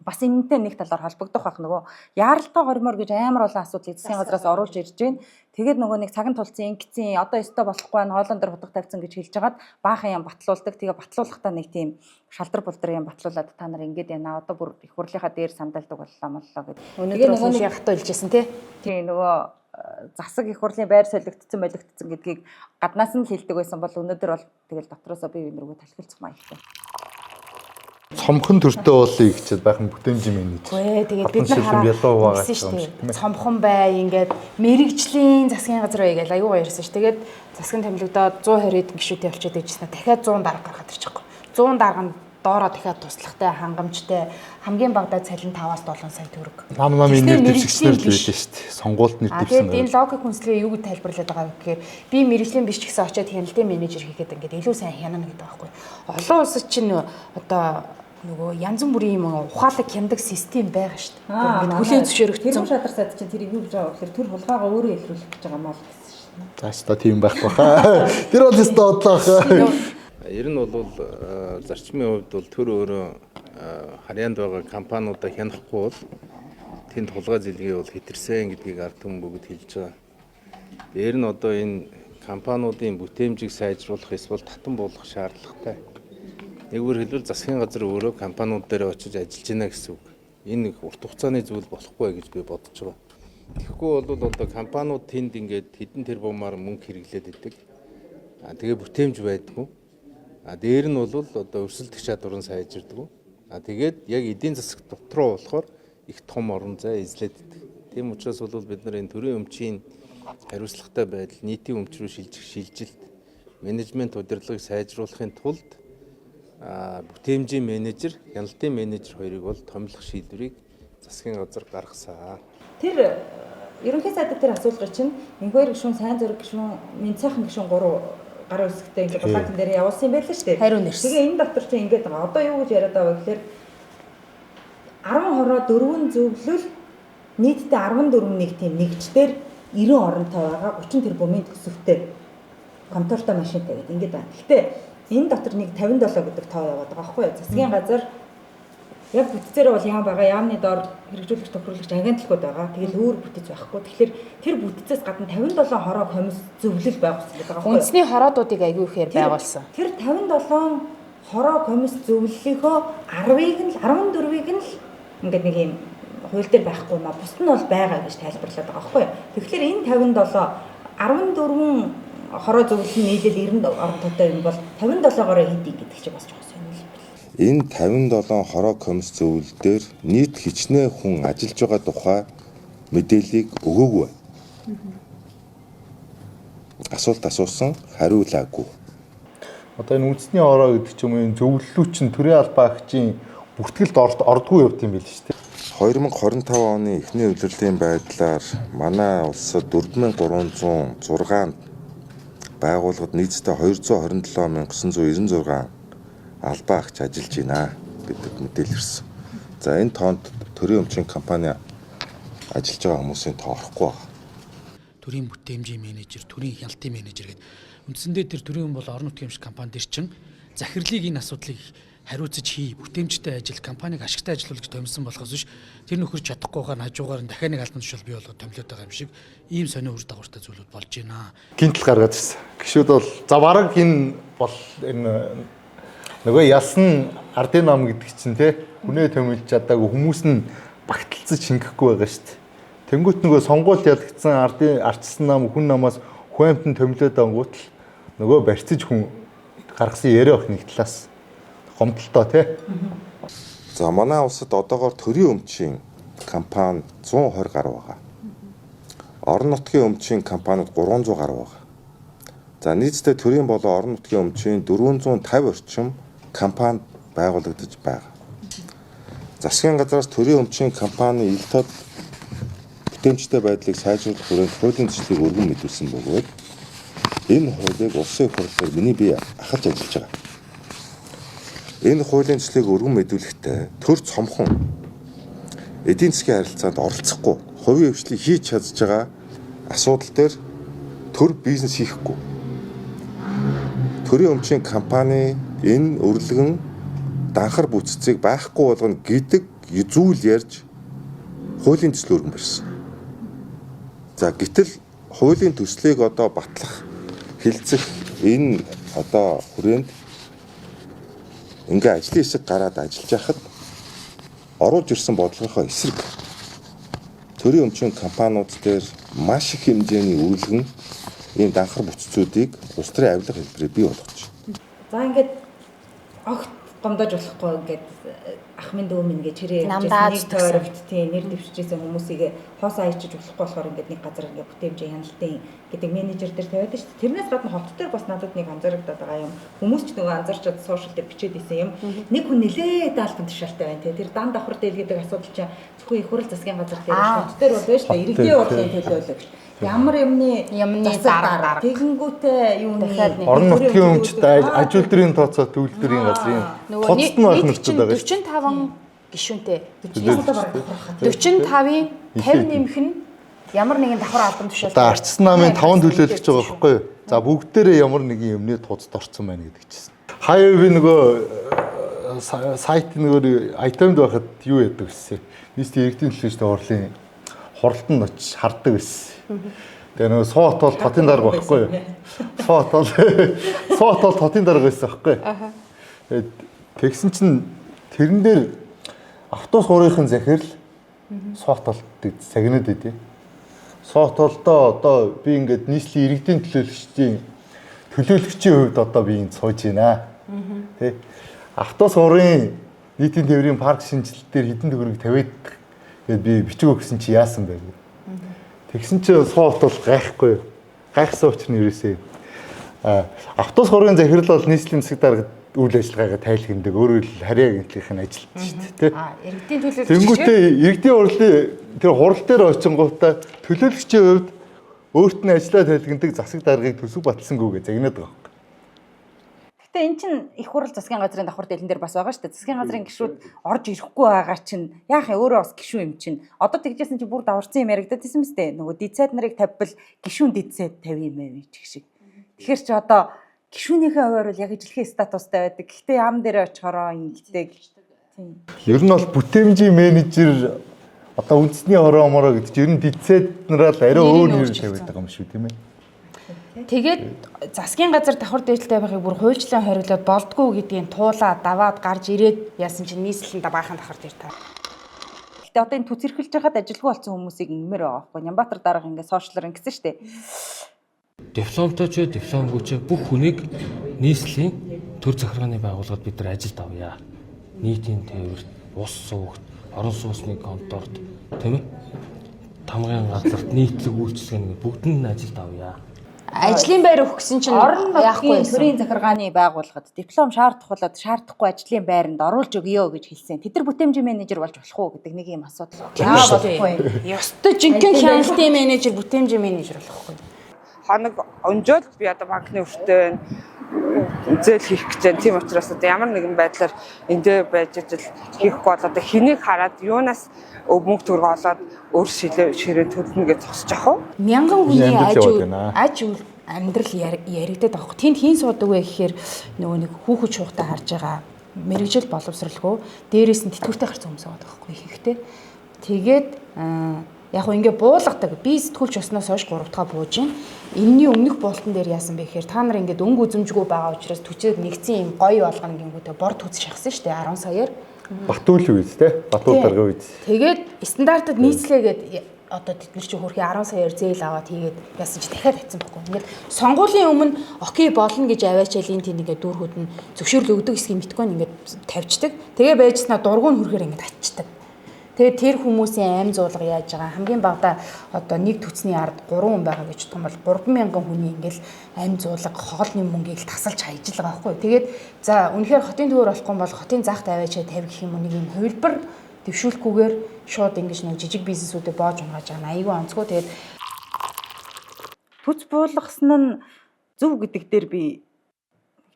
бас энэтэй нэг талаар холбогдох байх нөгөө яаралтай хормоор гэж амар олон асуудлыг засгийн газраас оруулж ирж байна. Тэгээд нөгөө нэг цаган тулцсан ингэцэн одоо өстой болохгүй байна хоолон дээр хутга тавьсан гэж хэлж хагаад баахан юм батлуулдаг. Тэгээ батлуулахдаа нэг тийм шалдар булдар юм батлуулаад та нар ингэж яана одоо бүр их хурлынхаа дээр сандалдаг боллоо моллоо гэдэг. Өнөөдөр бас нэг хатуу хэлжсэн тий. Тийм нөгөө засаг их хурлын байр солигдсон гэдгийг гаднаас нь л хэлдэг байсан бол өнөөдөр бол тэгэл дотроосоо бие биенээ рүү талхилцах маягтай. Цомхон төртөө уулыг хичээд байхын бүтээмжийн менеж. Үгүй тэгээд бид нар хараа шүү дээ. Цомхон бай ингээд мэрэгжлийн засгийн газар бай гэж аюугаа ярьсан ш. Тэгээд засгийн томилогдоод 120 гишүүтэй болчиход ижсэн. Дахиад 100 дарга гаргаад ирчихгүй. 100 дарга нь доороо дахиад туслагтай, хангамжтай, хамгийн багадаа цалин 5-аас 7 сая төгрөг. Нам нэр дэвшигчнэр л байдаг шүү дээ. Сонгуульд нэр дэвшсэн. Тэгээд энэ логик хүнслэгээ юу гэж тайлбарлаад байгаа вэ гэхээр би мэрэгжлийн биш ч гэсэн очиод хяналтын менежер хийгээд ингээд илүү сайн хянана гэдэг байхгүй. Олон улсад чинь одоо нөгөө янз бүрийн юм ухаалаг хяндаг систем байгаа шүү дээ. Ингээд хүлээн зөвшөөрөгдсөн. Тэр шадар сайд чинь тэрийг юу гэж байгаа вэ гэхээр төр хулгайгаа өөрөө илрүүлэх гэж байгаа маа л гэсэн шүү дээ. За ч та тийм байхгүй хаа. Тэр бол өстой бодлоо. Ер нь бол зарчмын хувьд бол төр өөрөө харьяанд байгаа компаниудаа хянахгүй бол тэнд хулгай зэлгээ бол хэтэрсэн гэдгийг ард түмэн бүгд хэлж байгаа. Дээр нь одоо энэ компаниудын бүтээмжийг сайжруулах эсвэл татан болгох шаардлагатай. Нэгвэр хэлбэл засгийн газар өөрөө компаниуд дээр очиж ажиллаж байна гэсэн үг. Энэ урт хугацааны зүйл болохгүй гэж би бодож байгаа. Тэгэхгүй бол одоо компаниуд тэнд ингээд хэдэн тэрбумаар мөнгө хэрэглээд идэг. Тэгээ бүтээмж байдгүй. Дээр нь бол одоо өрсөлдөх чадвар нь сайжирдаг. Тэгээд яг эдийн засаг дотроо болохоор их том орон зай эзлээд идэг. Тийм учраас бол бид нар энэ төрийн өмчийн хариуцлагатай байдал, нийтийн өмч рүү шилжилт, менежмент удирдлагыг сайжруулахын тулд бүтээмжийн менежер, хяналтын менежер хоёрыг бол томилох шийдвэрийг засгийн газар гаргасан. Тэр ерөнхий сайдад тэр асуулга чинь ингээр гишүүн, сайн зөрөг гишүүн, мэд сайхан гишүүн 3 гарын үсгтэй ингээд булаатан дээр явуулсан юм байл л шүү дээ. Хариу нэрс. Тэгээ энэ доктор чинь ингээд байгаа. Одоо юу гэж яриад байгаа вэ гэхээр 10 хороо 4 зөвлөл нийтдээ 14 нэг тийм нэгжлэр 90 оронтой байгаа 30 тэрбумын төсөвтэй контортой машинтай гэдэг ингээд байна. Гэтэ энэ дотор нэг 57 гэдэг тоо яваад байгаа байхгүй юу? Засгийн газар яг бүтцээр бол яам байгаа, яамны доор хэрэгжүүлэгч тохируулагч агентлагууд байгаа. Тэгэл өөр бүтц байхгүй. Тэгэхээр тэр бүтцээс гадна 57 хороо комисс зөвлөл байгуулсан гэдэг байгаа байхгүй юу? Үндэсний хороодуудыг аягүй ихээр байгуулсан. Тэр 57 хороо комисс зөвлөлийнхөө 10-ыг нь 14-ыг нь л ингээд нэг юм хууль дээр байхгүй маа. Бусд нь бол байгаа гэж тайлбарлаад байгаа байхгүй юу? Тэгэхээр энэ 57 14 хороо зөвлөл нь нийлэл 90 оронтой юм бол 57-оор хийдэг гэдэг чинь бас жоох сонирхол юм байна. Энэ 57 хороо комисс зөвлөл дээр нийт хичнээн хүн ажиллаж байгаа тухай мэдээллийг өгөөгүй. Асуулт асуусан хариулаагүй. Одоо энэ үндэсний хороо гэдэг ч юм уу энэ зөвлөлүүд чинь төрийн албаа агчийн бүртгэлд ордгүй явт юм байл шүү дээ. 2025 оны эхний улирлын байдлаар манай улсад 4306 байгууллагад нийтдээ 227,996 албаа агч ажиллаж байна гэдэг мэдээлэл ирсэн. За энэ тоонд төрийн өмчийн компани ажиллаж байгаа хүмүүсийн тоо орохгүй байна. Төрийн бүтээмжийн менежер, төрийн хяналтын менежер гэдэг үндсэндээ тэр төрийн бол орон нутгийн эмч компани дээр чинь захирлыг энэ асуудлыг хариуцаж хий, бүтээмжтэй ажил, компаниг ашигтай ажиллуулж томилсон болохоос биш тэр нөхөр чадахгүйгээр хажуугаар нь дахиад нэг албан тушаал бий болгоод томилоод байгаа юм шиг ийм сонио үр дагавартай зүйлүүд болж байна. Гинтл гаргаад ирсэн. Гişүүд бол за бараг энэ бол энэ нөгөө ялсан ардын ном гэдэг чинь те хүнээ томилж чадаагүй хүмүүс нь багталцаж шингэхгүй байгаа шүү дээ. Тэнгүүт нөгөө сонгуульд ялагдсан ардын арчсан ном хүн намаас хуаймтан томилоод ангуут л нөгөө барьцаж хүн гаргасан яриа өх нэг талаас гомдолтой тий. За манай улсад одоогоор төрийн өмчийн компани 120 гаруй байгаа. Орон нутгийн өмчийн компаниуд 300 гаруй байгаа. За нийтдээ төрийн болон орон нутгийн өмчийн 450 орчим компани байгуулагдаж байгаа. Засгийн газраас төрийн өмчийн компани ил тод бүтээмжтэй байдлыг сайжруулах хүрээнд хуулийн төслийг өргөн мэдүүлсэн бөгөөд энэ хуулийг улсын хурлаар миний бие ахалж ажиллаж байгаа. Энэ хуулийн төслийг өргөн мэдүүлэхдээ төр цомхон эдийн засгийн харилцаанд оролцохгүй, хувийн хвшлийг хийж чадж байгаа асуудал дээр төр бизнес хийхгүй. Төрийн өмчийн компани энэ өрлөгөн данхар бүтцийг байхгүй болгоно гэдэг зүйл ярьж хуулийн төсөл өргөн барьсан. За гэтэл хуулийн төслийг одоо батлах, хилцэх энэ одоо хүрээнд ингээ ажлын хэсэг гараад ажиллаж байхад оруулж ирсэн бодлогынхоо эсрэг төрийн өмчийн компаниуд дээр маш их хэмжээний үйлгэн ийм данхар бүтцүүдийг улс төрийн авилга хэлбэрээр бий болгож байна. За ингээд огт гомдож болохгүй ингээд ахмын дүү минь гэж хэрэг нэг тойрогт тийм нэр дэвшижсэн хүмүүсийг хоосоо ичиж болохгүй болохоор ингээд нэг газар ингээд бүтээмжийн хяналтын гэдэг менежер дээр тавиад шүү дээ. Тэрнээс гадна хот дээр бас надад нэг анзаарагдаад байгаа юм. Хүмүүс ч нөгөө анзаарчаад сошиал дээр бичээд исэн юм. Нэг хүн нэлээд даалгавар тушаалтай байна те. Тэр дан давхар дээр гэдэг асуудал чинь зөвхөн их хурал засгийн газар дээр хот дээр бол байна шүү дээ. Иргэдийн урлагийн төлөөлөгч. Ямар юмны дараа тэгэнгүүтээ юу дахиад нэг орон нутгийн өмчт аж үйлдвэрийн тооцоо төлөвлөрийн газрын тооцолт нь байх нөхцөл байгаа шүү. 45 гишүүнтэй 45-ийн 50 нэмэх нь ямар нэгэн давхар албан тушаал. Одоо арчсан намын 5 төлөөлөгч байгаа байхгүй юу? За бүгдээрээ ямар нэгэн юмны тузд орсон байна гэдэг чинь. Хаяа би нөгөө сайт нөгөө айтемд байхад юу яадаг вэ? Нийслэлийн иргэдийн төлөөлөгчтэй хурлын хуралтанд очиж харддаг байсан. Тэгээ нөгөө суут бол хотын дарга байхгүй юу? Суут бол хотын дарга байсан байхгүй юу? Тэгсэн чинь тэрэн дээр автобус хуурийнхын захирал суут болдог цагнад байдیں۔ Суут болдоо одоо би ингээд нийслэлийн иргэдийн төлөөлөгчийн хувьд одоо би энд сууж байна. Тэ автобус хуурын нийтийн тээврийн парк шинжилэлт дээр хэдэн төгрөг тавиад гээд би бичиг өгсөн чи яасан бэ? Тэгсэн чи суут бол гайхгүй. Гайхсан учраас ерөөсөө автобус хуурын захирал бол нийслэлийн засаг даргад үйл ажиллагаагаа тайлхимдэг өөрөөр хэл харьяа гэнтлийнх нь ажилтдаг шүү дээ. Иргэдийн төлөөлөгч. Тэнгүүтээ иргэдийн хурлын тэр хурал дээр очингуудаа төлөөлөгчийн хувьд өөрт нь ажиллаа тайлхимдаг засаг даргыг төсөв батлсангүйгээ загнаад байгаа. Гэтэ эн чинь их хурал засгийн газрын давхар дэлэн дээр бас байгаа шүү дээ. Засгийн газрын гишүүд орж ирэхгүй байгаа чинь яах вэ? Өөрөө бас гишүүн юм чинь. Одоо тэгжсэн чи бүр даварцсан юм яригдчихсэн мэт дээ. Нөгөө дидсайд нарыг тавьбал гишүүн дидсайд 50 юм ээ гэх шиг. Тэгэхээр чи одоо гишүүнийхээ хувьд бол яг ижилхэн статустай байдаг. Гэхдээ ям дээр очихороо ингэдэг. Тийм. Ер нь бол бүтээмжийн менежер одоо үндэсний хороомороо гэдэг чинь ер нь дидсайд нараа л арай өөр нэр тавиад байгаа юм шүү тийм ээ. Тэгээд засгийн газар давхар дээлтэй байхыг бүр хуульчлан хориглоод болдгоо гэдгийг туулаад даваад гарч ирээд яасан чинь нийслэлийн баахан давхар дээр таа. Гэтэ одоо энэ түцэрхэлж байхад ажилгүй болсон хүмүүсийг ингэмээр байгаа байхгүй. Нямбатар дарга ингэ сошиалар ингэсэн шүү дээ. Дипломтой ч дипломгүй ч бүх хүнийг нийслэлийн төр захиргааны байгууллагад бид нар ажилд авъя. Нийтийн тээвэрт, ус суугт, орон сууцны конторт, тийм ээ? Тамгын газарт нийтлэг үйлчилгээний бүгдэнд нь ажилд авъя. Ажлын байр өгсөн чинь яахгүй төрийн захиргааны байгууллагад диплом шаардахуулаад шаардахгүй ажлын байранд оруулж өгье гэж хэлсэн. Тэд нар бүтээмжийн менежер болж болох уу гэдэг нэг юм асуудал. болохгүй. Ёстой жинхэнэ хяналтын менежер бүтээмжийн менежер болохгүй. Хоног өнжөөл би одоо банкны өртөө зээл хийх гэж байна. Тийм учраас одоо ямар нэгэн байдлаар эндээ байж ижил хийхгүй бол одоо хэнийг хараад юунаас мөнгө төгрөг олоод өөр ширээ төлнө гэж зогсож яах вэ? Мянган хүний аж амьдрал яригдаад байгаа. Тэнд хийн суудаг вэ гэхээр нөгөө нэг хүүхэд шуухтаа харж байгаа мэрэгжил боловсралгүй дээрээс нь тэтгэвртэй гарц хүмүүс байгаа байхгүй ихтэй. Тэгээд яг хөө ингээ буулгадаг. Би сэтгүүлч осноос хойш 3 дахь бууж байна. Энэний өмнөх буултан дээр яасан бэ гэхээр та нар ингээд өнгө үзэмжгүй байгаа учраас төчөөд нэгцэн юм гоё болгоно гингүүтээ бор түц шахсан шүү дээ 10 саяар. Батуул үйс те батуул дарга үйс. Тэгээд стандартад нийцлээгээд одоо тэд нар чи хөрхи 10 саяар зээл аваад хийгээд яасан чи дахиад татсан байхгүй. Ингээд сонгуулийн өмнө окей болно гэж аваачаал энэ тийм ингээд дүүргүүд нь зөвшөөрөл өгдөг хэсгийг мэдгүй ингээд тавьчихдаг. Тэгээ байжснаа дургуун хөрхөр ингээд атчдаг. Тэгээд тэр хүмүүсийн аим зуулга яаж байгаа хамгийн багадаа одоо нэг төцний ард 3 хүн байгаа гэж том бол 3,000 хүний ингээл аим зуулга хоолны мөнгийг тасалж хайж л байгаа байхгүй. Тэгээд за үнэхээр хотын төвөр болохгүй бол хотын заах тавиачаа тавь гэх юм уу нэг юм хувилбар дэвшүүлэхгүйгээр шууд ингэж нэг жижиг бизнесүүдэд боож унгааж байгаа нь айгүй онцгой. Тэгээд түц буулгасан нь зөв гэдэг дээр би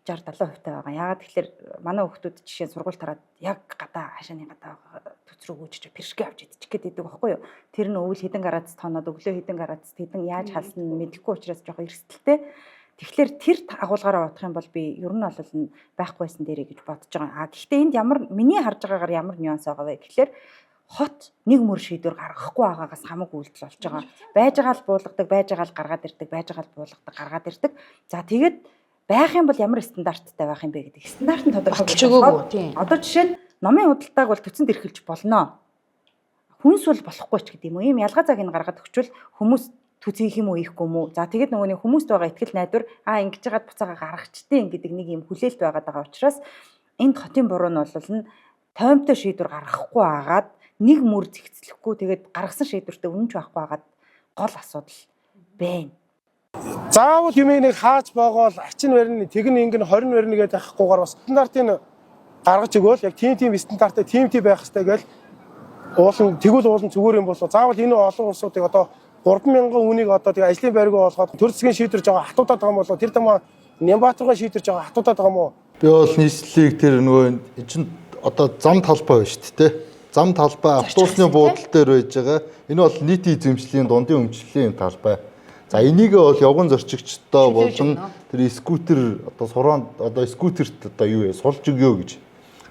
60-70% байгаа. Яагаад тэгэхээр манай хүүхдүүд жишээ сургууль тараад яг хашааны гадаа төц рүү гүйж пиршгэ авч идчих гээд идэг байхгүй юу. Тэр нь өвөл хідэн гараац тооноод өглөө хідэн гараац хідэн яаж халсна мэдэхгүй учраас жоох эрсдэлтэй. Тэгэхээр тэр агуулгаараа бодох юм бол би ер нь бол байхгүйсэн дээрээ гэж бодож байгаа. Гэхдээ энд миний харж байгаагаар ямар нюанс байгаа вэ гэхээр хот нэг мөр шийдвэр гаргахгүй байгаагаас хамаагүй үйлдэл болж байгаа. Байж байгаа л буулгадаг, байж байгаа л гаргаад ирдэг, байж байгаа л буулгадаг, гаргаад ирдэг. За тэгээд байх юм бол ямар стандарттай байх юм бэ гэдэг. Стандарт нь тодорхойлж байгаа. Одоо жишээ нь номын худалдааг бол төцөнд эрхэлж болно. Хүнс бол болохгүй ч гэдэг юм уу. Ийм ялгаа цаг ин гаргаад өгчвөл хүмүүс төц хийх юм уу хийхгүй юм уу. За тэгээд нөгөө нэг хүмүүст байгаа ихтгэл найдвар ингэж яагаад буцаага гаргачдیں۔ гэдэг нэг юм хүлээлт байгаа учраас энд хотын буруу нь бол тоймтой шийдвэр гаргахгүй агаад нэг мөр зэгцлэхгүй тэгээд гаргасан шийдвэртээ үнэнч байхгүй агаад гол асуудал байна. Заавал юмыг нэг хааж боогоол ачин барьны тэгн ингэн 20 барьны гэдэг авахгүйгээр бас стандартыг гаргаж өгөөл яг тийм стандарттай тийм байх хэрэгтэй гэж тэгвэл уулын зүгээр юм болоо заавал энэ олон улсуудыг одоо 3,000 үнийг одоо тэгээ ажлын байргаа болгоод төр засгийн шийдвэрж байгаа хатуудаад байгаа юм болоо тэр тамаа Нямбатурга шийдвэрж байгаа хатуудаад байгаа юм уу? Би бол нийслэлийг тэр нөгөө чинь одоо зам талбай байна шүү дээ. Зам талбай автобусны буудлын дээр байж байгаа. Энэ бол нийтийн эзэмшлийн дундын өмчлөлийн талбай. За энийгээ бол явган зорчигчдоо болон тэр скутер одоо сургаанд одоо скутерт одоо юу вэ? Сулж өгөө гэж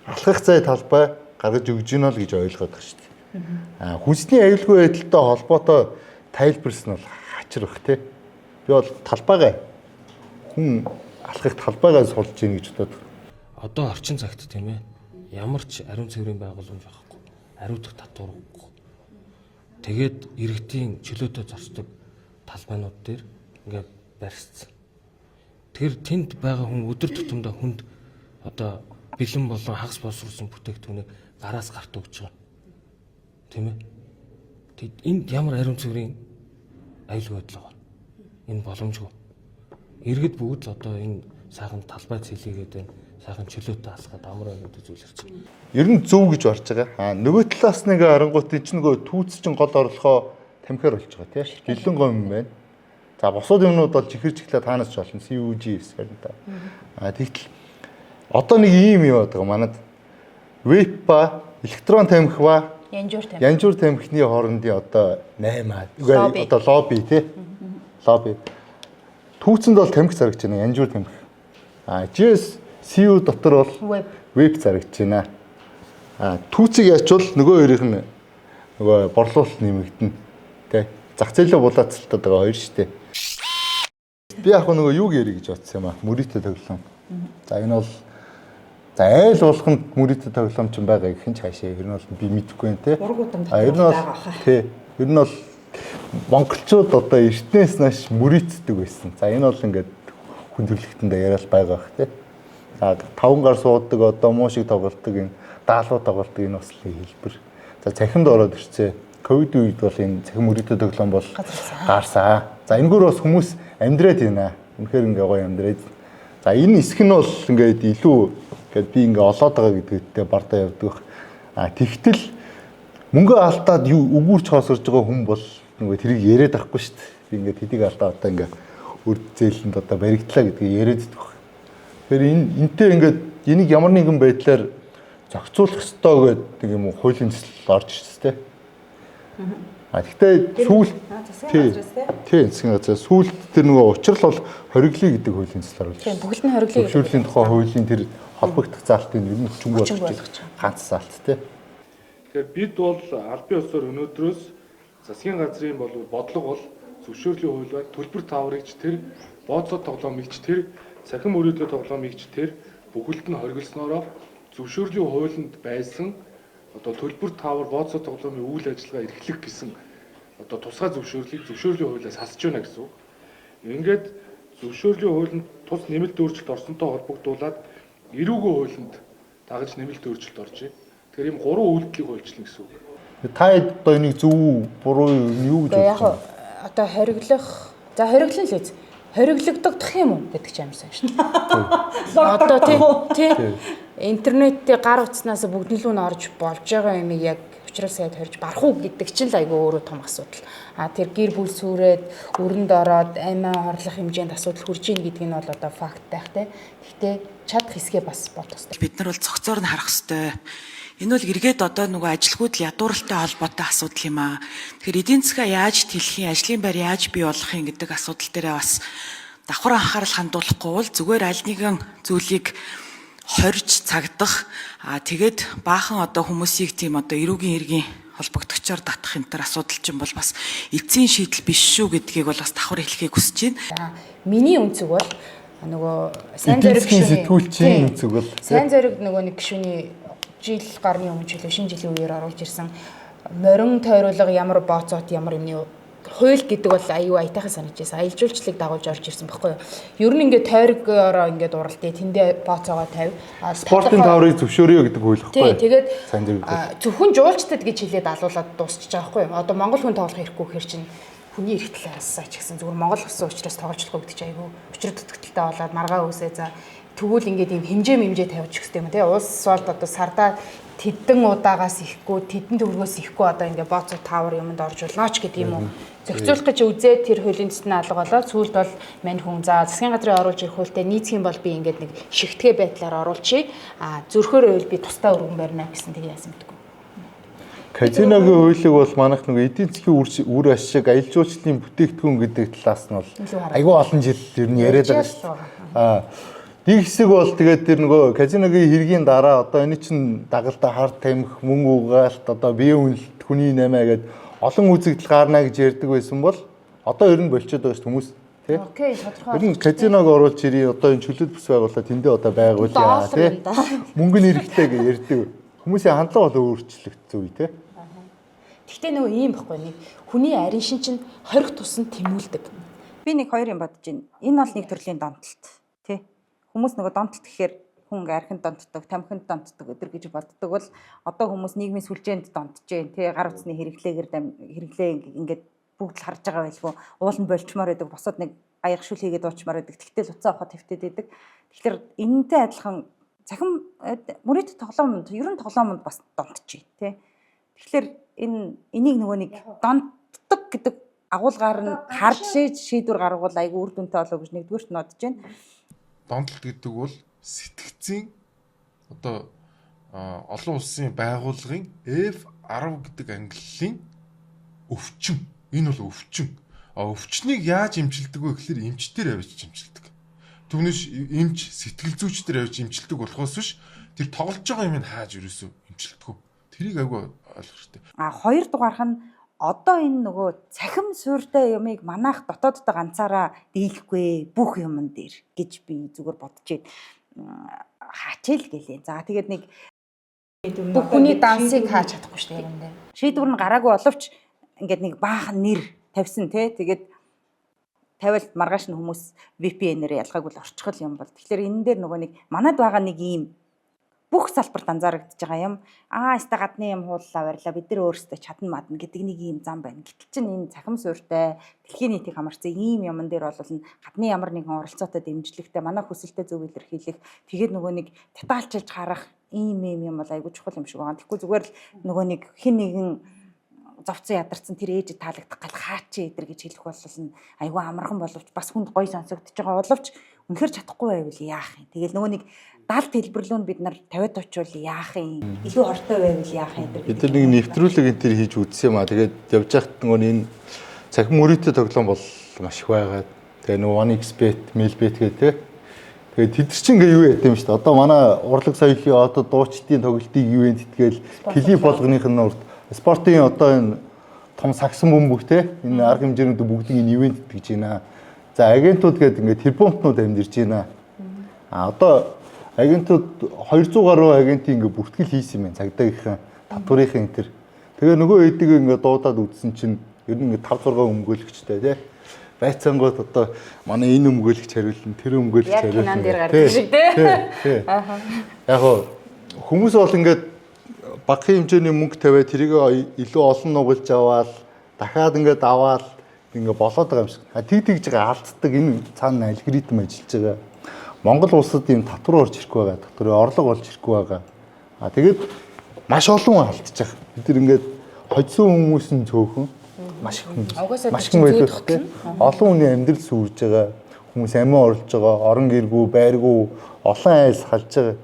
алхах цай талбай гаргаж өгж гинэ л гэж ойлгоод байгаа шүү дээ. Хүнсний аюулгүй байдалтай холбоотой тайлбарлсан бол хачир бах тий. Би бол талбайгаа хүн алхах талбайгаа сулж гинэ гэж бодоод. Одоо орчин цагт тийм ээ. Ямар ч ариун цэврийн байгууламж байхгүй. Ариутгах татваргүй. Тэгээд иргэдийн чөлөөтэй зорцдог талбайнууд дээр ингээд барьцсан. Тэр тэнд байгаа хүн өдөр тутамдаа хүнд одоо бэлэн болон хагас боловсруулсан бүтээгдэхүүнийг гараас гарт өгч байгаа. Тийм ээ. Тэгэд энд ямар ариун цэврийн аюулгүй байдал байгаа. Энэ боломжгүй. Иргэд бүгд л одоо энэ сайхан талбай цэлийгээд байна. Сайхан чөлөөтэй алхаад амар гэдэг зүйл ирж байна. Ер нь зөв гэж барж байгаа. Нөгөө талаас нэг харангуйтын чинь нөгөө түүц чинь гол орлогоо тамхиар болж байгаа тийм. Гэлэн гом юм байна. За бусад юмнууд бол чихэрч ихлэ таанаас ч болно. CUG гэсэн та. Тэгтэл одоо нэг ийм юм байдаг манад. Веб ба электрон тамхи ба янжуур тамхины хоорондын одоо 8 одоо лобби тийм. Лобби. Түүцэнд бол тамхи зарагч байна. Янжуур тамхи. GS CU дотор бол веб зарагдж байна. Түүцийг ячвал нөгөө хоёрын нь нөгөө борлуулалт нэмэгдэнэ. Тэ. Зах зээлээ булаацалтаад байгаа хоёр шүү дээ. Би яг нөгөө юуг ярих гэж бодсон юм аа. Мөрөдтэй тоглоом. За энэ бол за айл болгонд мөрөдтэй тоглоом ч байгаа гэх юм цаашаа. Ер нь бол би мэдэхгүй байна те. Ер нь бол тий. Ер нь бол монголчууд одоо эртнээс нааш мөрөддөг байсан. За энэ бол ингээд хүн төрөлхтөндөө яриад байгаа бах те. За 5 гар суудаг одоо муу шиг тоглолтог энэ даалуу тоглолтог энэ бас л хэлбэр. За цахимд ороод ирцээ. Ковид үед бол энэ цахим мөрөдтэй тоглоом бол гарсаа. За энэгээр бас хүмүүс амьдраад байна. Үнэхээр ингээ гоё амьдраад. За энэ хэсэг нь бол ингээд илүү ингээд би ингээ олоод байгаа гэдэгтээ бардаа явдаг. Тэгтэл мөнгө алдаад өгүүрч хоосорж байгаа хүн бол нөгөө тэрийг яриад байхгүй шүү дээ. Би ингээ тэдийг алдаа одоо ингээ үр зээлэнд одоо баригдлаа гэдгийг яриад идэх. Тэгэхээр энтэй ингээд энийг ямар нэгэн байдлаар зохицуулах ёстой гэдэг юм уу хуулийн төсөл орж ирсэн тийм. Гэхдээ сүүлд тийм засгийн газар сүүлд тэр нөгөө учрал бол хориглоё гэдэг хуулийн төсөл оруулж байна. Бүгд нь хориглоё. Зөвшөөрлийн тухай хуулийн тэр холбогдох заалтын ер нь хүчингүй болж ганц заалт тийм. Тэгэхээр бид бол албан ёсоор өнөөдрөөс засгийн газрын бодлого бол зөвшөөрлийн хууль ба төлбөр тааврыгч тэр бооцоо тоглоомыгч тэр цахим мөрөдлийн тоглоомыгч тэр бүхэлд нь хориглосноор зөвшөөрлийн хуулинд байсан одоо төлбөр таавар бооцоо тоглоомын үйл ажиллагаа эрхлэх гэсэн одоо тусгай зөвшөөрлийг зөвшөөрлийн хуулиас хасж байна гэсэн үг. Ингээд зөвшөөрлийн хуулинд тус нэмэлт өөрчлөлт орсонтой холбогдуулаад эрүүгийн хуулинд дагаж нэмэлт өөрчлөлт орж байна. Тэгэхээр ийм 3 үйлдэлийг хуульчлна гэсэн үг. Та одоо энийг зөв буруу юу гэж бодож байна? Одоо хориглон л үз. Хориглогдох юм уу гэдэг ч амар сайн шүү дээ. Одоо тийм интернеттэй гар утснаас бүгд нэлүүн орж болж байгаа юмыг яг учрал сайд хорж барах уу гэдэг чинь л айгүй өөрөө том асуудал. Тэр гэр бүл сүрээд өрөнд ороод амиа хорлох хэмжээнд асуудал хүрж ийн гэдэг нь бол одоо факт байх те. Гэхдээ чадах хэсгээ бас бодох хэрэгтэй. Бид нар бол цогцоор нь харах хэрэгтэй. Энэ бол эргээд одоо нөгөө ажилгүйд ядууралтай холбоотой асуудал юм аа. Тэгэхээр эдийн засгаа яаж тэлэх юм, ажлын байр яаж бий болгох юм гэдэг асуудал дээрээ бас давхар анхаарал хандуулахгүй бол зүгээр аль нэгэн зүйлийг хорж цагдах тэгээд баахан одоо хүмүүсийг тийм одоо эрүүгийн хэргийн холбогдогчоор татах энэ төр асуудал чинь бол бас эцсийн шийдэл биш шүү гэдгийг бол бас давхар хэлхийг хүсэж байна. Миний үнцэг бол нөгөө сайн зориг сэтгүүлчийн үнцэг бол сайн зориг нөгөө нэг гишүүний жил гарны өмнө чөлөө шинэ жилийн үеэр оруулж ирсэн морин тойруулга ямар бооцоот ямар юмны хууль гэдэг бол аюу аятайхан санаж байсан. Аялал жуулчлалыг дагуулж орж ирсэн байхгүй юу? Ер нь ингээд тойрогоор ингээд уралдээ тэндээ бооцоогоо тавь. Спортын таврыг зөвшөөрөө гэдэг хууль байхгүй юу? Тэгээд зөвхөн жуулчдад гэж хэлээд алуулаад дуусчих байгаа байхгүй юу? Одоо Монгол хүн тоглох хэрэггүй хэр чинь хүний эрх талаас ч гэсэн зүгээр Монгол улсын учраас тоглохгүй гэдэг чинь аюу учир дутагдaltaй болоод маргаа үсээ за тэгвэл ингээд ийм хэмжээ тавьж өгөх юм тий. Улс болд одоо сардаа тэдэн удаагаас ихгүй тэдэн төгрөгөөс ихгүй одоо ингээд бооцоо тавар юмд орж болно ч гэдэг юм уу. Зохицуулах гэж үзээд тэр хуулийн төсний алга болоод сүүлд бол мань хүн за засгийн газрын оруулж ирэх хуультай нийцэх юм бол би ингээд нэг шигтгэ байдлаар оруулчих. Зөрхөөр байвал би тусдаа өргөн барина гэсэн тэгээ яасан мэдгүй. Казиногийн хуулийг бол манайх нэг эдийн засгийн үр ашиг аялал жуулчлалын бүтээгдэхүүн гэдэг талаас нь бол айгүй олон жил ер нь яриад байгаа шүү. Нэг хэсэг бол тэгээд тэр нөгөө казиногийн хэргийн дараа одоо энэ чинь дагалдаа хард тамхи мөн угаалт одоо бие үнэлт хүний нэмэ гэдэг олон үзэгдэл гарна гэж ярьдаг байсан бол одоо ер нь болчиход байгаа шүү хүмүүс тий. Окей, тодорхой. Ер нь казиног оруулж ирээ одоо энэ чөлөөт бүс байгууллаа тэндээ одоо байгуулъя тий. Мөнгө нь хэрэгтэй гэж ярьдаг. Хүмүүсийн хандлага бол өөрчлөгдсөн үе тий. Гэхдээ нөгөө ийм байхгүй нэг хүний арин шин чинь хорих тусам тэмүүлдэг. Би нэг хоёр юм бодож байна. Энэ бол нэг төрлийн донтолт тий. Хүмүүс нөгөө донтолт гэхээр хүн архинд донтдог, тамхинд донтдог өдр гэж боддог бол одоо хүмүүс нийгмийн сүлжээнд донтож जैन тий гар утасны хэрэглээ ингээд бүгд л харж байгаа байлгүй уул нь болчмоор байдаг босоод нэг аяг шүл хийгээд дуучмаар байдаг. Тэгтэл уцаа авахад твтэд байдаг. Тэгэхээр энэнтэй адилхан цахим мөрөд тоглоомд ер нь тоглоомд бас донтож тий. Тэгэхээр энийг нөгөө нэг донтдог гэдэг агуулгаар нь харж шийдвэр гаргавал айгүй үр дүнтэй болоо гэж нэгдүгээрт нь бодож байна. Донтолт гэдэг бол сэтгцийн одоо олон улсын байгууллагын F10 гэдэг ангиллын өвчин. Энэ бол өвчин. Өвчнийг яаж эмчилдэг вэ гэхээр эмчтэр авч эмчилдэг. Түүнээс эмч сэтгэл зүйчдэр авч эмчилдэг болохоос биш тэр тоглож байгаа юм хааж ерөөсөө эмчилдэг. Тэрийг айгүй ойлгох хэрэгтэй. Хоёр дугаарх нь одоо энэ нөгөө цахим суурьтай юмыг манайх дотооддоо ганцаараа дийлэхгүй бүх юмн дээр гэж би зүгээр бодож байна. Хаачээл гэлээ. За тэгээд нэг бүх хүний дансыг хааж чадахгүй шүү дээ юм дээр. Шийдвэр нь гараагүй боловч ингээд нэг баахан нэр тавьсан тий. Тэгээд тавиал маргааш нь хүмүүс VPN-ээр ялгаагүй орчихвол юм бол. Тэгэхээр энэ дээр нөгөө нэг манад байгаа нэг ийм бүх салбарт анзаарэгдэж байгаа юм. Яста гадны юм хууллаа барьлаа. Бид нар өөрсдөө чадна мадна гэдэг нэг ийм зам байна. Гэтэл чинь энэ цахим суурьтай дэлхийн нийтийг хамаарсан ийм юмн дээр бол гадны ямар нэгэн оролцоотой дэмжлэгтэй манай хүсэлтэд зөв илэрхийлэх тэгээд нөгөө нэг детальчилж харах ийм юм бол айгүй чухал юм шиг байгаа. Тэгэхгүй зүгээр л нөгөө нэг хэн нэгэн зовцсон ядарсан тэр ээж таалагдах гал хаачи эдэр гэж хэлэх бол айгүй амархан боловч бас хүнд гоё сонсогдож байгаа боловч үнэхэр чадахгүй байвал яах юм. Тэгэл нөгөө нэг даалт хэлбэрлүүнд бид нар 50-д очивол яах юм. Илүү хортой байвал яах юм. Бид нар нэг нэвтрүүлэг энэ төр хийж үзсэн юм аа. Тэгээд явж байхад нөгөө энэ цахим мөрөөдтэй тоглоом бол маш их байгаа. Тэгээ нөгөө 1xbet, mailbet гэдэг тэгээд тэд нар чинь ингээ юу яд юм шүү дээ. Одоо манай урлаг соёлын одоо дуучдын тоглолтын ивент тэгэл клип болгоных нь урд спортын одоо энэ том сагсан бөмбөг те энэ арга хэмжээнүүд бүгдийг энэ ивент гэж байна. За агентууд гэдэг ингээ тэрбумтнууд амьдэрж байна. Одоо агентууд 200 гаруй агентийн ингээ бүртгэл хийсэн юм байна. Цагдаагийнхан, татврынхан энэ. Тэгээ нөгөө эдэг ингээ дуудаад үзсэн чинь ер нь ингээ 5 6 өмгөөлөгчтэй те. Байцаангууд одоо манай энэ өмгөөлөгч хариулна, тэр өмгөөлөгч хариулна. Яг дээр гардаг шиг те. Яг хүмүүс бол ингээ багахан хэмжээний мөнгө тавиад тэрийг илүү олон нугалж аваад дахиад ингээд аваад ингээд болоод байгаа юм шиг. Тэгж байгаа алддаг энэ цаана алгоритм ажиллаж байгаа. Монгол улсад ийм татвар орж ирэхгүй байгаа. Татврын орлого болж ирэхгүй байгаа. Тэгээд маш олон хүн алдчихж байгаа. Бид нар ингээд хоцсон хүмүүс нь цөөхөн маш их байдаг. Олон хүний амьдрал сүрж байгаа. Хүмүүс амиа орлож байгаа, орон гэргүй, байргүй, олон айлс халж байгаа.